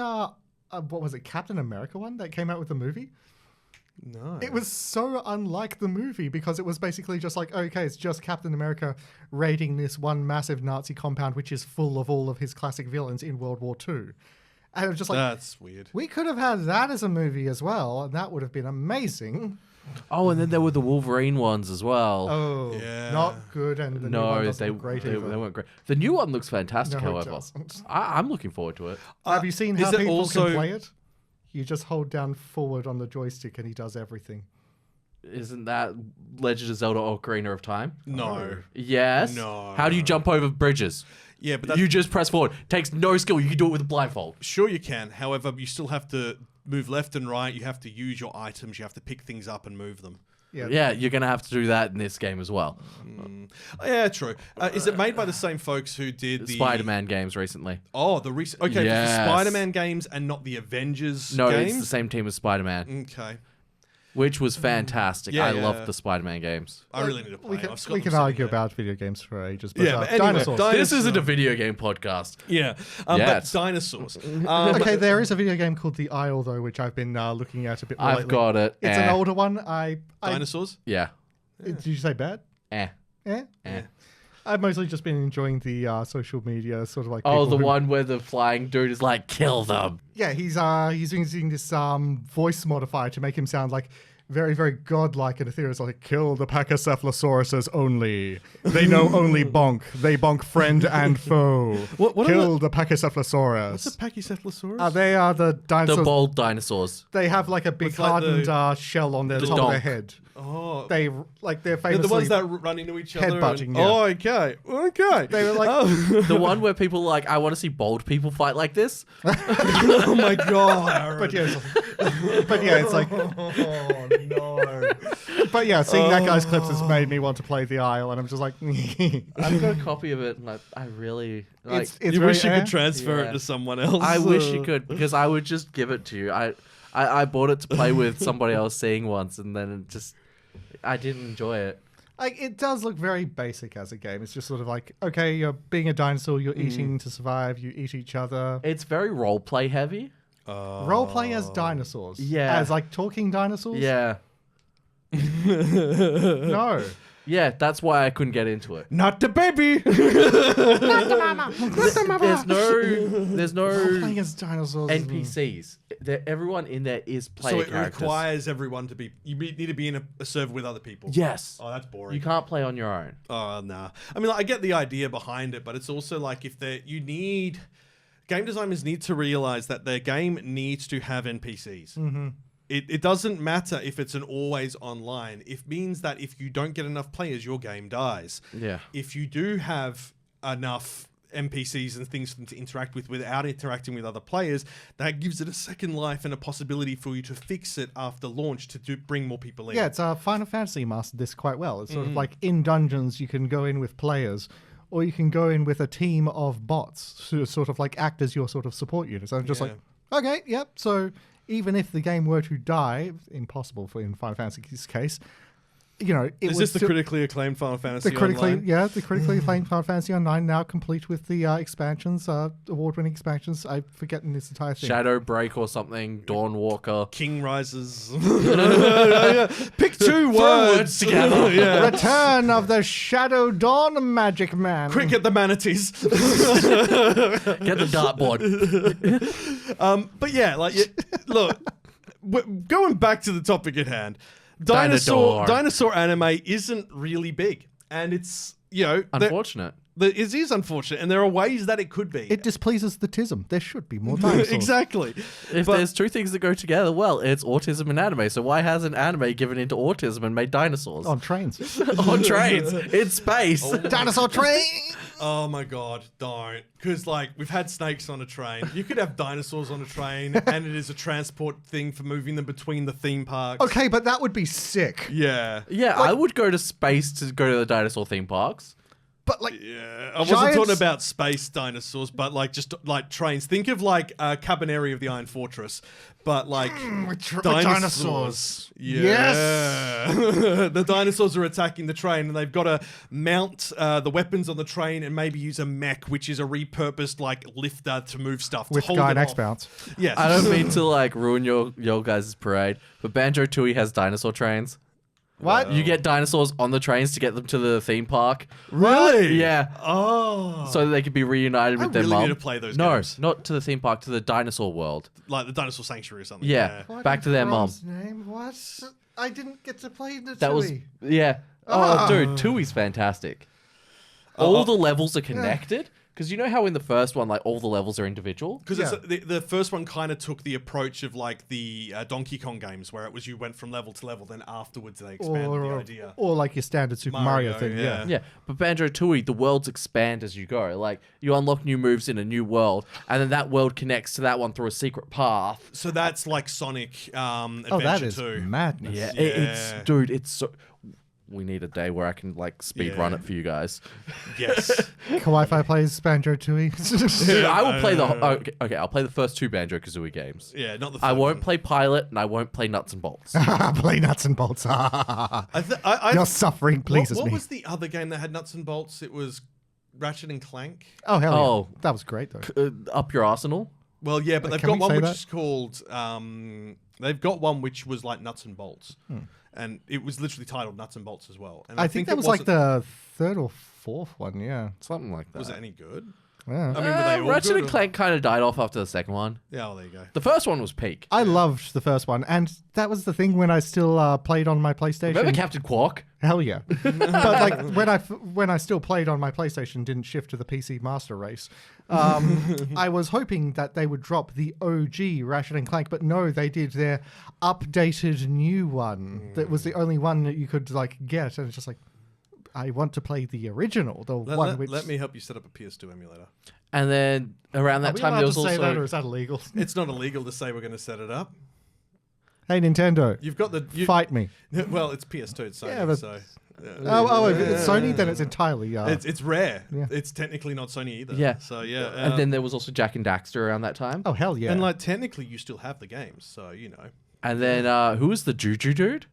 what was it, Captain America one that came out with the movie? No. It was so unlike the movie because it was basically just like, okay, it's just Captain America raiding this one massive Nazi compound which is full of all of his classic villains in World War II. And it was just like, That's weird. we could have had that as a movie as well, and that would have been amazing. Oh, and then there were the Wolverine ones as well. Oh, Yeah. not good, and the new one no, doesn't they, look great they, either. they weren't great. The new one looks fantastic, No, it however. doesn't. I'm looking forward to it. Have you seen is how it people also- can play it? You just hold down forward on the joystick and he does everything. Isn't that Legend of Zelda Ocarina of Time? No. Yes. No. How do you jump over bridges? Yeah, but that's, You just press forward. Takes no skill. You can do it with a blindfold. sure you can. However, you still have to move left and right. You have to use your items. You have to pick things up and move them. Yeah, you're gonna have to do that in this game as well. Yeah, true. Is it made by the same folks who did the Spider-Man games recently. Oh, the recent. Okay, Yes. the Spider-Man games and not the Avengers No, games. it's the same team as Spider-Man, Okay, which was fantastic. Yeah, I yeah. loved the Spider-Man games. I really need to play. We it. can, I've just got we them can sitting argue there. about video games for ages, but, Yeah, but anyway, dinosaurs. This isn't a video game podcast. Yeah, Yes. but dinosaurs. Okay, there is a video game called The Isle, though, which I've been looking at a bit more I've lately. got it. It's an older one. I Dinosaurs. Yeah. Did you say bad? Eh. Eh? I've mostly just been enjoying the social media, sort of like. Oh, people the who- one where the flying dude is like, kill them. Yeah, he's using this voice modifier to make him sound like very, very godlike and ethereal. It's like, kill the Pachycephalosauruses only. They know only bonk. They bonk friend and foe. What are kill the Pachycephalosaurus. What's a Pachycephalosaurus? They are the The dinosaurs. bold dinosaurs. They have like a big With, like, hardened shell on their the top of their donk. head. Oh, They're they're famously the ones that run into each other. headbutting, And, yeah. Oh, okay, okay. They were like- oh, The one where people are like, I want to see bold people fight like this. oh my god. But yeah, it's like, oh no. but yeah, seeing that guy's clips has made me want to play The Isle, and I'm just like, I've got a copy of it, and I really like. it's you very wish you eh? could transfer Yeah. it to someone else. I wish you could, because I would just give it to you. I bought it to play with somebody I was seeing once, and then it just I didn't enjoy it. Like, it does look very basic as a game. It's just sort of like, okay, you're being a dinosaur, you're eating to survive, you eat each other. It's very role play heavy. Role play as dinosaurs. Yeah. As like talking dinosaurs? Yeah, No. yeah. That's why I couldn't get into it. Not the baby. There's no Playing as dinosaurs. NPCs. Everyone in there is player So it characters. requires everyone to be. You need to be in a server with other people. Yes. Oh, that's boring. You can't play on your own. Oh, nah. I mean, like, I get the idea behind it, but it's also like you need game designers need to realize that their game needs to have NPCs. Mm-hmm. It doesn't matter if it's an always online. It means that if you don't get enough players, your game dies. Yeah. If you do have enough NPCs and things for them to interact with without interacting with other players, that gives it a second life and a possibility for you to fix it after launch to bring more people in. Yeah, it's Final Fantasy mastered this quite well. It's sort of like in dungeons, you can go in with players, or you can go in with a team of bots who sort of like act as your sort of support units. I'm just Yeah. like, okay, yep. So even if the game were to die, impossible for in Final Fantasy's case, you know, it Is would this the still- critically acclaimed Final Fantasy the critically Online? the critically acclaimed Final Fantasy Online, now complete with the expansions, award-winning expansions. I'm forgetting this entire thing. Shadow Break or something. Dawn Walker. King Rises. Pick two words words together. yeah. Return of the Shadow Dawn Magic Man. Quick at the manatees. Get the dartboard. But yeah, like, look, going back to the topic at hand, Dinosaur. dinosaur anime isn't really big, and it's Unfortunate. It is unfortunate, and there are ways that it could be. It displeases the tism. There should be more dinosaurs. Exactly. If there's two things that go together, well, it's autism and anime. So why hasn't anime given into autism and made dinosaurs? On trains. On trains. In space. Dinosaur train! Oh my god, don't. Because, we've had snakes on a train. You could have dinosaurs on a train, and it is a transport thing for moving them between the theme parks. Okay, but that would be sick. Yeah. Yeah, I would go to space to go to the dinosaur theme parks. But, Yeah. I wasn't talking about space dinosaurs, but, just, trains. Think of, Cabaneri of the Iron Fortress, but, dinosaurs. Yeah. Yes! The dinosaurs are attacking the train, and they've got to mount the weapons on the train and maybe use a mech, which is a repurposed, lifter to move stuff. with to hold Guy it and off. X-Bounce. Yes. I don't mean to ruin your guys' parade, but Banjo-Tooie has dinosaur trains. What? You get dinosaurs on the trains to get them to the theme park. Really? Yeah. Oh. So that they could be reunited with their really mum. need to play those No, games. not to the theme park, to the dinosaur world. Like the Dinosaur Sanctuary or something. Yeah. Back to their mum. Name? What? I didn't get to play the That was Tui. yeah. Oh, dude, Tui's fantastic. All the levels are connected. Because you know how in the first one, all the levels are individual? Because the first one kind of took the approach of the Donkey Kong games, where it was you went from level to level, then afterwards they expanded the idea. Or your standard Super Mario thing, yeah. Yeah, but Banjo-Tooie, the worlds expand as you go. You unlock new moves in a new world, and then that world connects to that one through a secret path. So that's like Sonic Adventure Oh, that is 2. madness. Yeah, Yeah. it's so... We need a day where I can speed run it for you guys. Yes. Kawaii-Fi plays Banjo-Tooie. Dude, I will play the... Okay, I'll play the first two Banjo-Kazooie games. Yeah, not the I third won't one. play Pilot, and I won't play Nuts and Bolts. Play nuts and bolts. Your suffering pleases what me. was the other game that had nuts and bolts? It was Ratchet and Clank. Oh, hell Oh. yeah. That was great, though. Up your arsenal? Well, yeah, but they've Can got we one say which that? is called. They've got one which was like Nuts and Bolts, and it was literally titled Nuts and Bolts as well. And I think that it was wasn't- the third or fourth one, yeah. Something like that. Was it any good? Yeah. I mean, were they all Ratchet good, and or- Clank kind of died off after the second one. Yeah, well, there you go. The first one was peak. I loved the first one, and that was the thing when I still played on my PlayStation. Remember Captain Quark? Hell yeah! But when I still played on my PlayStation, didn't shift to the PC Master Race. I was hoping that they would drop the OG Ratchet and Clank, but no, they did their updated new one. That was the only one that you could get, and it's just I want to play the original, the one which. Let me help you set up a PS2 emulator. And then around Are that we time, allowed there was to say that, or also... is that illegal? It's not illegal to say we're going to set it up. Hey, Nintendo, You've got the fight me. Well, it's PS2, it's Sony, Yeah, but- so If it's Sony, then it's entirely. it's rare. Yeah. It's technically not Sony either. Yeah. So yeah, and then there was also Jack and Daxter around that time. Oh hell yeah! and technically you still have the games, so And then who was the Juju dude?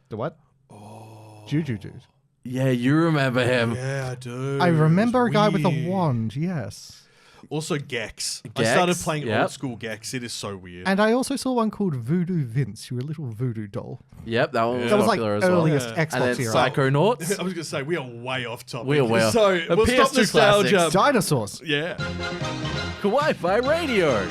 the what? Oh, Juju dude. Yeah, you remember him. Yeah, I do. I remember a It's guy with a weird. wand. Yes. Also, Gex. I Gex, started playing yep. old school Gex. It is so weird. And I also saw one called Voodoo Vince. You were a little voodoo doll. Yep, that one was That was like popular as well. earliest Yeah. Xbox And then era. Psychonauts. I was going to say, we are way off topic. We are way off. So, A we'll stop PS2 nostalgia. classics. Dinosaurs. Yeah. Kawaii-Fi Radio.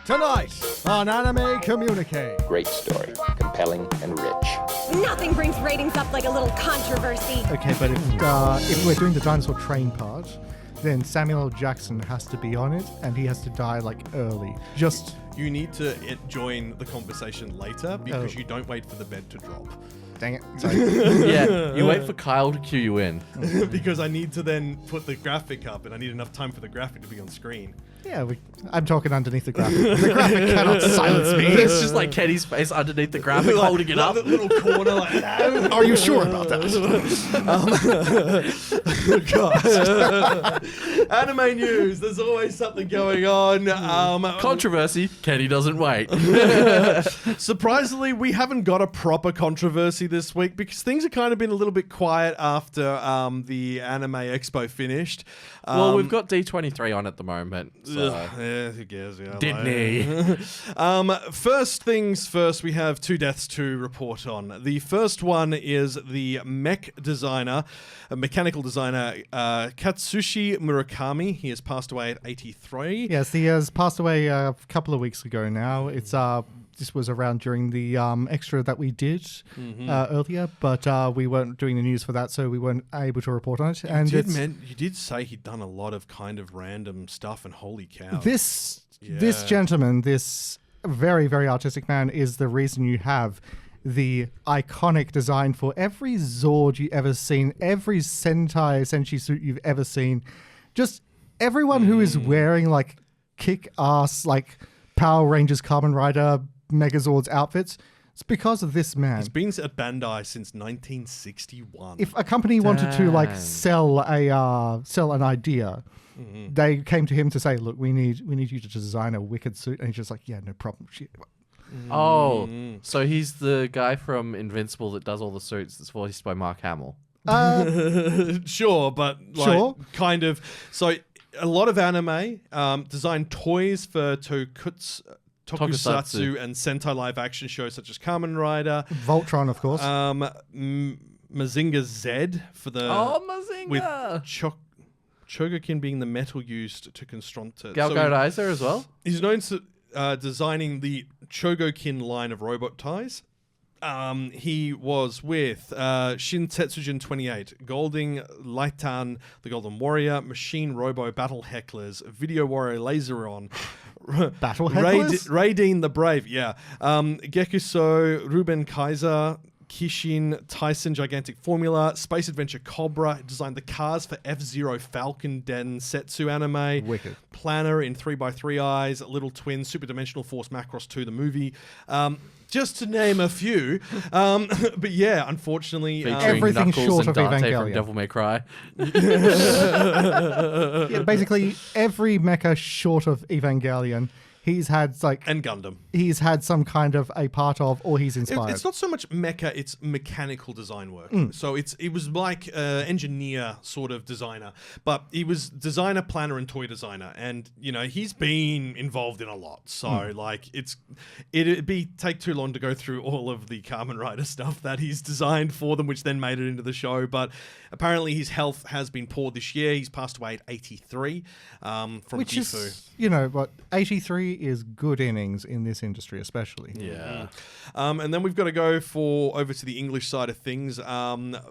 Tonight on Anime Communique. Great story, compelling and rich. Nothing brings ratings up like a little controversy. Okay, but if we're doing the dinosaur train part, then Samuel L. Jackson has to be on it, and he has to die early. Just You need to join the conversation later because Oh. you don't wait for the bed to drop. dang it. Sorry. Yeah, you wait for Kyle to cue you in. Because I need to then put the graphic up and I need enough time for the graphic to be on screen. Yeah, I'm talking underneath the graphic. The graphic cannot silence me. It's just like Kenny's face underneath the graphic, holding it up. The little corner like that. Are you sure about that? God. Anime news. There's always something going on. Controversy. Kenny doesn't wait. Surprisingly, we haven't got a proper controversy this week because things have kind of been a little bit quiet after the Anime Expo finished. Well, we've got D23 on at the moment. So. Yeah, who cares? Yeah, Didn't he? First things first, we have 2 deaths to report on. The first one is the mechanical designer, Katsushi Murakami. He has passed away at 83. Yes, he has passed away a couple of weeks ago now. It's this was around during the extra that we did earlier, but we weren't doing the news for that, so we weren't able to report on it. And You did say he'd done a lot of kind of random stuff, and holy cow. This gentleman, this very, very artistic man, is the reason you have the iconic design for every Zord you've ever seen, every Senshi suit you've ever seen. Just everyone who is wearing like kick-ass like Power Rangers, Kamen Rider, Megazords outfits, it's because of this man. He's been at Bandai since 1961. If a company wanted to like sell an idea, they came to him to say, "Look, we need you to design a wicked suit," and he's just like, "Yeah, no problem." Shit. Oh, so he's the guy from Invincible that does all the suits that's voiced by Mark Hamill. Sure, but like, kind of. So a lot of anime designed toys for Tokusatsu and Sentai live action shows such as Kamen Rider, Voltron, of course, Mazinger Z for the Mazinger with Chogokin being the metal used to construct it. Galgarizer as well. He's known for designing the Chogokin line of robot ties. He was with Shin Tetsujin 28, Golding Lightan, the Golden Warrior, Machine Robo Battle Hecklers, Video Warrior Laseron, Battle Hecklers? Raideen the Brave, Gekuso, Ruben Kaiser, Kishin, Tyson Gigantic Formula, Space Adventure Cobra, designed the cars for F-Zero Falcon Densetsu anime. Wicked. Planner in 3x3 Eyes, Little Twins, Super Dimensional Force Macross 2, the movie. Just to name a few. But yeah, unfortunately... everything Knuckles short and of Dante Evangelion. from Devil May Cry. Yeah, basically, every mecha short of Evangelion, he's had like... And Gundam. He's had some kind of a part of, or he's inspired. It's not so much mecha, it's mechanical design work. So it was like engineer sort of designer, but he was designer, planner, and toy designer. And, you know, he's been involved in a lot. So, like, it'd take too long to go through all of the Kamen Rider stuff that he's designed for them, which then made it into the show. But apparently his health has been poor this year. He's passed away at 83 from Which Gifu. is, you know, what 83 is good innings in this industry, especially. Yeah. And then we've got to go over to the English side of things.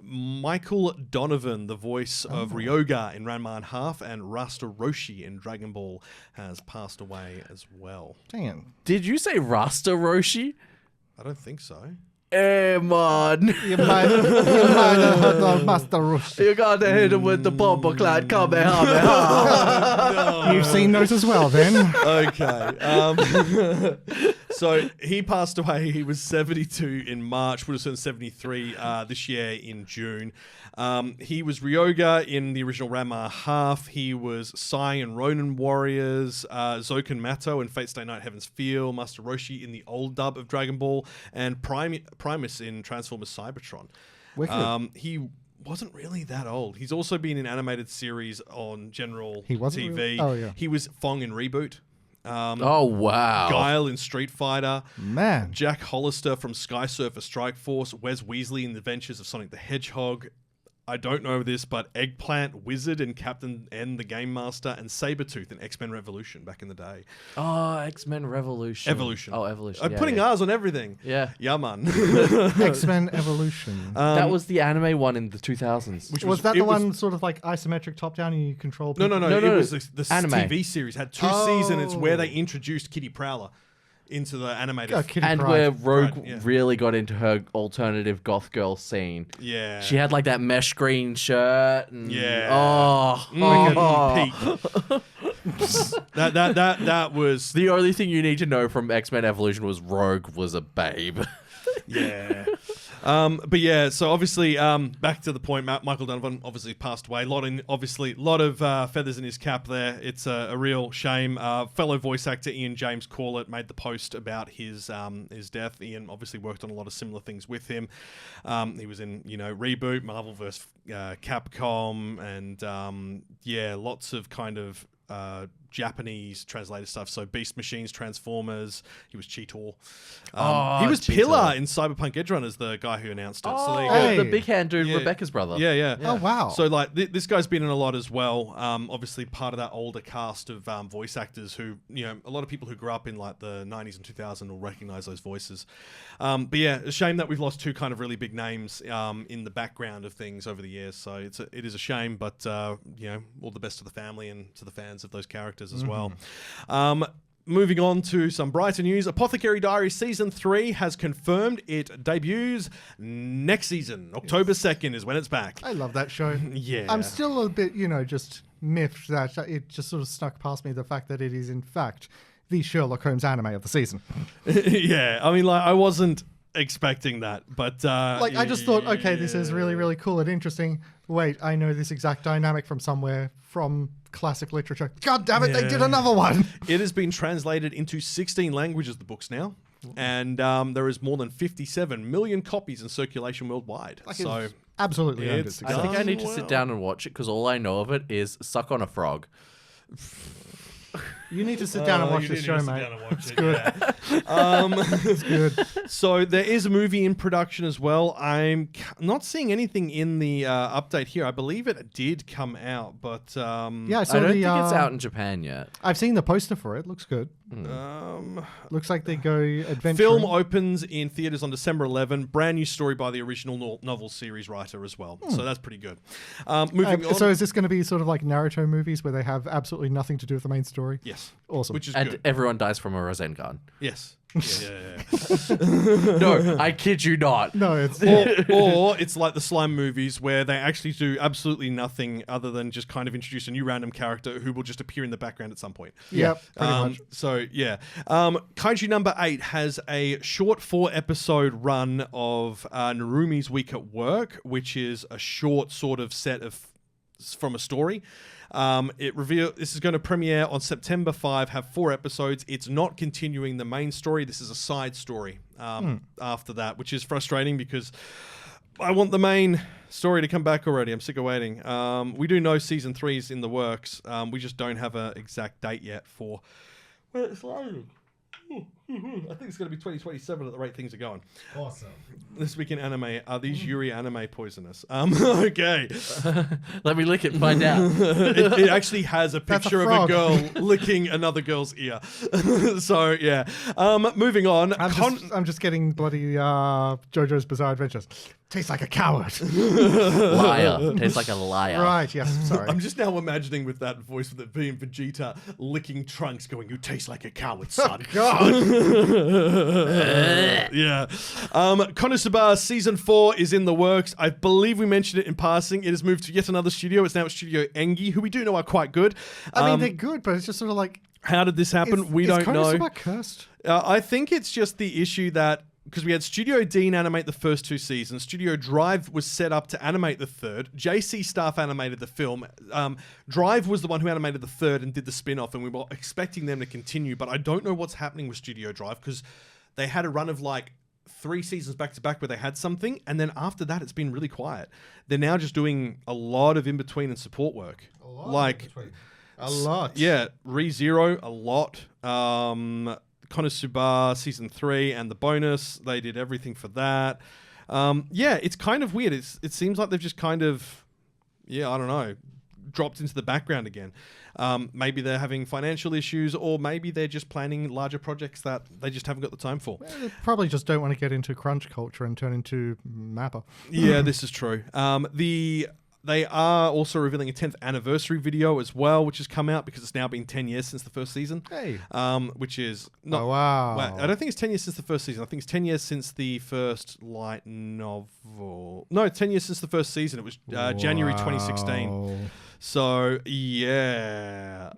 Michael Donovan, the voice of Ryoga in Ranma and Half, and Rasta Roshi in Dragon Ball, has passed away as well. Damn. Did you say Rasta Roshi? I don't think so. Hey, man. You might have heard of Master Rush. You got to hit him with the bomber clad Kamehameha. You've seen those as well, then. Okay. So he passed away. He was 72 in March. Would have turned 73 this year in June. He was Ryoga in the original Ranma Half. He was Sai in Ronin Warriors, Zoken Mato in Fate Stay Night Heaven's Feel, Master Roshi in the old dub of Dragon Ball, and Primus in Transformers Cybertron. Wicked. He wasn't really that old. He's also been in animated series on general TV. Really? Oh, yeah. He was Fong in Reboot. Oh, wow. Guile in Street Fighter. Man. Jack Hollister from Sky Surfer Strike Force. Wes Weasley in The Adventures of Sonic the Hedgehog. I don't know this, but Eggplant Wizard and Captain N, the Game Master, and Sabretooth in X-Men Revolution back in the day. Oh, X-Men Revolution. Evolution. Oh, Evolution. I'm putting R's on everything. Yeah. Yeah, man. X-Men Evolution. That was the anime one in the 2000s. Which was that the one sort of like isometric top-down and you control people? No. It was the anime. TV series. Had 2 seasons. It's where they introduced Kitty Prowler into the animated. Kitty And Pryde. where Rogue Right, yeah. really got into her alternative goth girl scene. Yeah. She had like that mesh green shirt. And, Yeah. Oh. Peak. That was The only thing you need to know from X-Men Evolution was Rogue was a babe. yeah. But yeah, so obviously, back to the point, Michael Donovan obviously passed away. A lot of feathers in his cap there. It's a real shame. Fellow voice actor Ian James Corlett made the post about his death. Ian obviously worked on a lot of similar things with him. He was in, Reboot, Marvel vs. Capcom, and lots of kind of Japanese translated stuff. So Beast Machines, Transformers. He was Cheetor. Oh, he was Cheetor. Pillar in Cyberpunk Edgerun as the guy who announced it. So there you go. Hey. the big hand dude, Yeah. Rebecca's brother. Yeah. Oh, wow. So like this guy's been in a lot as well. Obviously part of that older cast of voice actors who, a lot of people who grew up in like the 90s and 2000 will recognize those voices. But yeah, a shame that we've lost two kind of really big names in the background of things over the years. So it is a shame, but all the best to the family and to the fans of those characters as well. Moving on to some brighter news. Apothecary Diaries Season 3 has confirmed it debuts next season. October 2nd is when it's back. I love that show. Yeah. I'm still a bit, just miffed that it just sort of snuck past me the fact that it is, in fact, the Sherlock Holmes anime of the season. Yeah. I mean, like, I wasn't expecting that, but... I just thought, okay, this is really, really cool and interesting. Wait, I know this exact dynamic from somewhere, from classic literature. God damn it, they did another one. It has been translated into 16 languages, the books now. And there is more than 57 million copies in circulation worldwide. So absolutely earned it's it. I think I need to well. sit down and watch it because all I know of it is suck on a frog. You need to sit down and watch this show, mate. It's good. It's good. So there is a movie in production as well. I'm not seeing anything in the update here. I believe it did come out, but Yeah, I I saw don't the. think it's out in Japan yet. I've seen the poster for it. Looks good. Looks like they go adventure. Film opens in theaters on December 11. Brand new story by the original novel series writer as well. So that's pretty good. Moving on. So is this going to be sort of like Naruto movies where they have absolutely nothing to do with the main story? Yes. Awesome. Which is And good. everyone dies from a Rasengan. Yes. Yeah. No, I kid you not. No, it's or it's like the slime movies where they actually do absolutely nothing other than just kind of introduce a new random character who will just appear in the background at some point. yep, pretty much. So yeah, Kaiju number 8 has a short 4-episode run of Narumi's Week at Work, which is a short sort of set of from a story. This is going to premiere on September 5, have 4 episodes. It's not continuing the main story. This is a side story after that, which is frustrating because I want the main story to come back already. I'm sick of waiting. We do know season 3 is in the works. We just don't have an exact date yet for when it's live. I think it's going to be 2027 at the rate things are going. Awesome. This week in anime, are these Yuri anime poisonous? Okay. Let me lick it and find out. It actually has a That's a picture of a frog. girl licking another girl's ear. So yeah. Moving on. I'm just getting bloody JoJo's Bizarre Adventures. Tastes like a coward. Liar. Tastes like a liar. Right, yes, sorry. I'm just now imagining with that voice with it being Vegeta licking Trunks going, "You taste like a coward, son." God. Yeah. Konosuba Season 4 is in the works. I believe we mentioned it in passing. It has moved to yet another studio. It's now at Studio Engi, who we do know are quite good. I mean, they're good, but it's just sort of like... How did this happen? We don't know. Is Konosuba cursed? I think it's just the issue that because we had Studio Dean animate the first 2 seasons, Studio Drive was set up to animate the third. JC staff animated the film. Drive was the one who animated the third and did the spin-off, and we were expecting them to continue, but I don't know what's happening with Studio Drive because they had a run of like 3 seasons back to back where they had something, and then after that it's been really quiet. They're now just doing a lot of in-between and support work. A lot. Yeah, ReZero, a lot. Konosuba Season 3 and the bonus, they did everything for that. Yeah, it's kind of weird. It seems like they've just kind of, I don't know, dropped into the background again. Maybe they're having financial issues, or maybe they're just planning larger projects that they just haven't got the time for. They probably just don't want to get into crunch culture and turn into Mappa. Yeah, this is true. They are also revealing a 10th anniversary video as well, which has come out because it's now been 10 years since the first season. Hey. Which is not... Oh, wow. I don't think it's 10 years since the first season. I think it's 10 years since the first light novel. No, 10 years since the first season. It was January 2016. So, yeah.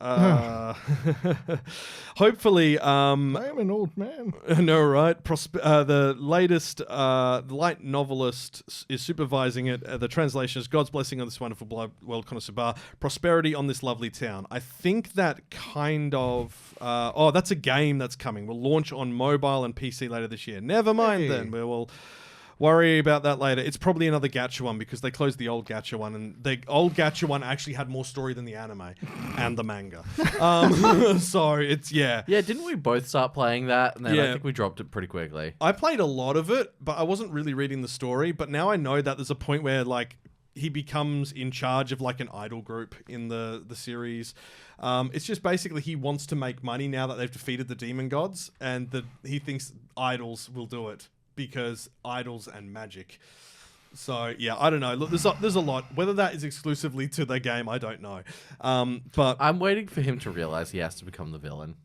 Hopefully... I'm an old man. I know, right? The latest the light novelist is supervising it. The translation is God's blessing on this wonderful world, Konosuba. Prosperity on this lovely town. I think that kind of... that's a game that's coming. We'll launch on mobile and PC later this year. Never mind then. Worry about that later. It's probably another gacha one because they closed the old gacha one, and the old gacha one actually had more story than the anime and the manga. So it's Yeah, didn't we both start playing that? And then I think we dropped it pretty quickly. I played a lot of it, but I wasn't really reading the story. But now I know that there's a point where like he becomes in charge of like an idol group in the series. It's just basically he wants to make money now that they've defeated the demon gods, and he thinks idols will do it. Because idols and magic. So, yeah, I don't know. Look, there's a lot. Whether that is exclusively to the game, I don't know. But I'm waiting for him to realize he has to become the villain.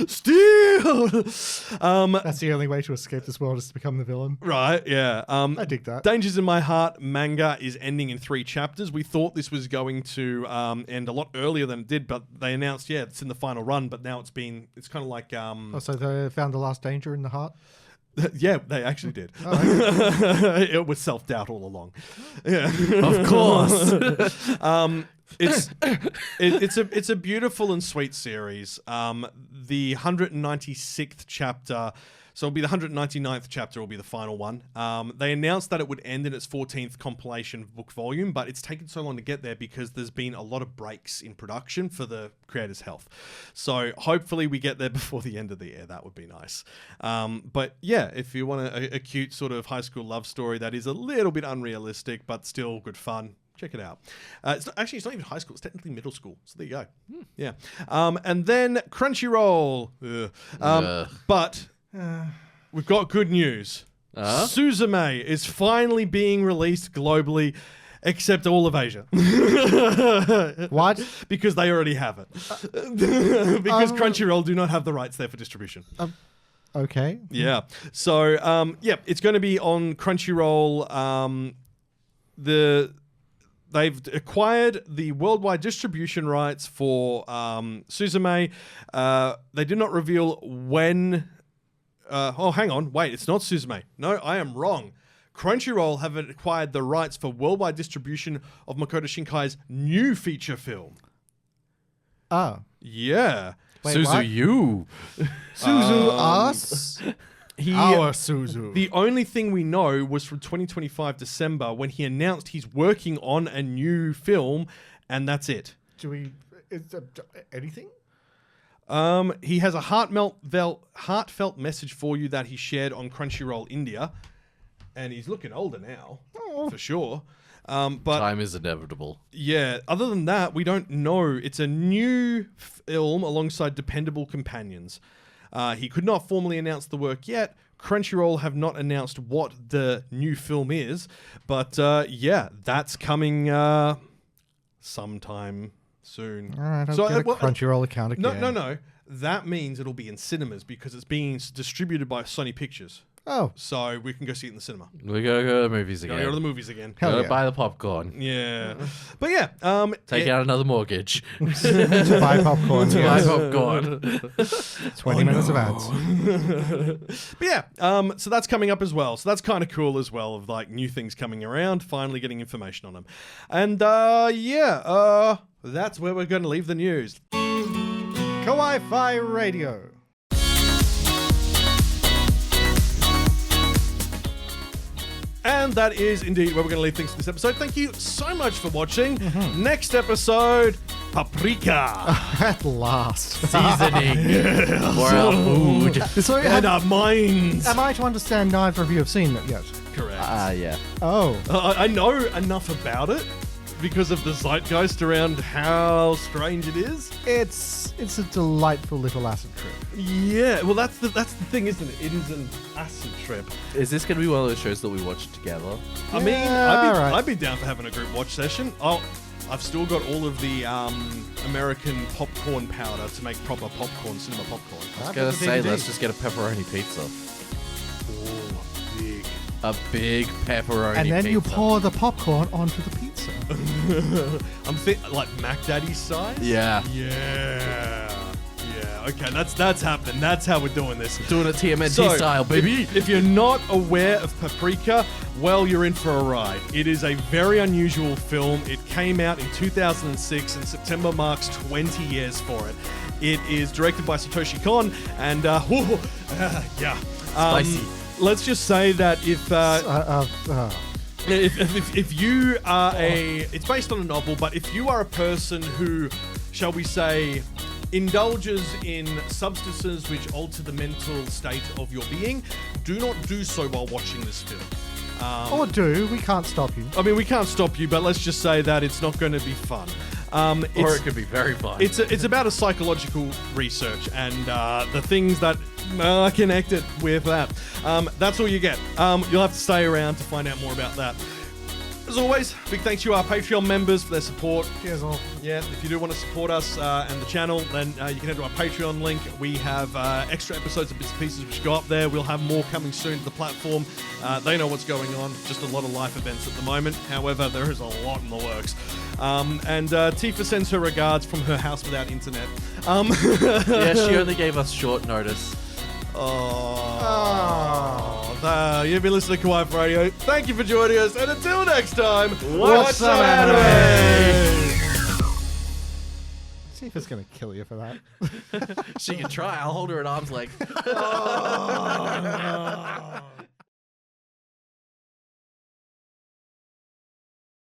Still! That's the only way to escape this world is to become the villain. Right, yeah. I dig that. Dangers in My Heart manga is ending in 3 chapters. We thought this was going to end a lot earlier than it did, but they announced, it's in the final run, but now it's kind of like... so they found the last danger in the heart? Yeah, they actually did. It was self-doubt all along. Yeah, of course. It's a beautiful and sweet series. The 196th chapter, so it'll be the 199th chapter will be the final one. They announced that it would end in its 14th compilation book volume, but it's taken so long to get there because there's been a lot of breaks in production for the creator's health. So hopefully we get there before the end of the year. That would be nice. But yeah, if you want a cute sort of high school love story that is a little bit unrealistic but still good fun, check it out. It's not even high school. It's technically middle school. So there you go. Yeah. And then Crunchyroll. But we've got good news. Suzume is finally being released globally, except all of Asia. What? Because they already have it. Because Crunchyroll do not have the rights there for distribution. Okay. Yeah. So, it's going to be on Crunchyroll. They've acquired the worldwide distribution rights for Suzume. They did not reveal when... hang on. Wait, it's not Suzume. No, I am wrong. Crunchyroll have acquired the rights for worldwide distribution of Makoto Shinkai's new feature film. Oh. Yeah. Wait, Suzu us? Our Suzu. The only thing we know was from 2025 December when he announced he's working on a new film, and that's it. Anything? He has a heartfelt message for you that he shared on Crunchyroll India, and he's looking older now, for sure. But time is inevitable. Yeah, other than that, we don't know. It's a new film alongside dependable companions. He could not formally announce the work yet. Crunchyroll have not announced what the new film is, but that's coming sometime soon. All right, I'll get a Crunchyroll account again. No. That means it'll be in cinemas because it's being distributed by Sony Pictures. Oh. So we can go see it in the cinema. We gotta go to the movies again. Gotta go to the movies again. Go buy the popcorn. Yeah. But yeah. Take out another mortgage. To buy popcorn. Buy popcorn. 20 minutes of ads. But yeah, so that's coming up as well. So that's kind of cool as well, of like new things coming around, finally getting information on them. And that's where we're going to leave the news. Kawaii-Fi Radio. And that is indeed where we're going to leave things for this episode. Thank you so much for watching. Next episode, Paprika. At last. Seasoning for our food. And our minds. Am I to understand neither of you have seen it yet? Correct. Yeah. Oh. I know enough about it because of the zeitgeist around how strange it is. It's a delightful little acid trip. Yeah, well that's the thing, isn't it? It is an acid trip. Is this going to be one of those shows that we watch together? I mean, I'd be down for having a group watch session. I've still got all of the American popcorn powder to make proper popcorn, cinema popcorn. I was going to say, let's just get a pepperoni pizza. A big pepperoni pizza. And then you pour the popcorn onto the pizza. I'm thinking like Mac Daddy's size? Yeah. Yeah. Okay, that's happening. That's how we're doing this. Doing it TMNT style, baby. If you're not aware of Paprika, well, you're in for a ride. It is a very unusual film. It came out in 2006, and September marks 20 years for it. It is directed by Satoshi Kon, and Spicy. let's just say that if you are it's based on a novel, but if you are a person who, shall we say, indulges in substances which alter the mental state of your being, do not do so while watching this film. Or do. We can't stop you. I mean, we can't stop you, but let's just say that it's not going to be fun. Or it could be very fun. It's about a psychological research and the things that are connected with that. That's all you get. You'll have to stay around to find out more about that. As always, big thanks to our Patreon members for their support. Cheers all. Yeah, if you do want to support us and the channel, then you can head to our Patreon link. We have extra episodes of bits and pieces which go up there. We'll have more coming soon to the platform. They know what's going on. Just a lot of life events at the moment. However, there is a lot in the works. And Tifa sends her regards from her house without internet. Yeah, she only gave us short notice. You've been listening to Kawaii-Fi Radio. Thank you for joining us, and until next time, watch some anime. See if it's gonna kill you for that. She can try. I'll hold her at arm's length. Oh, no.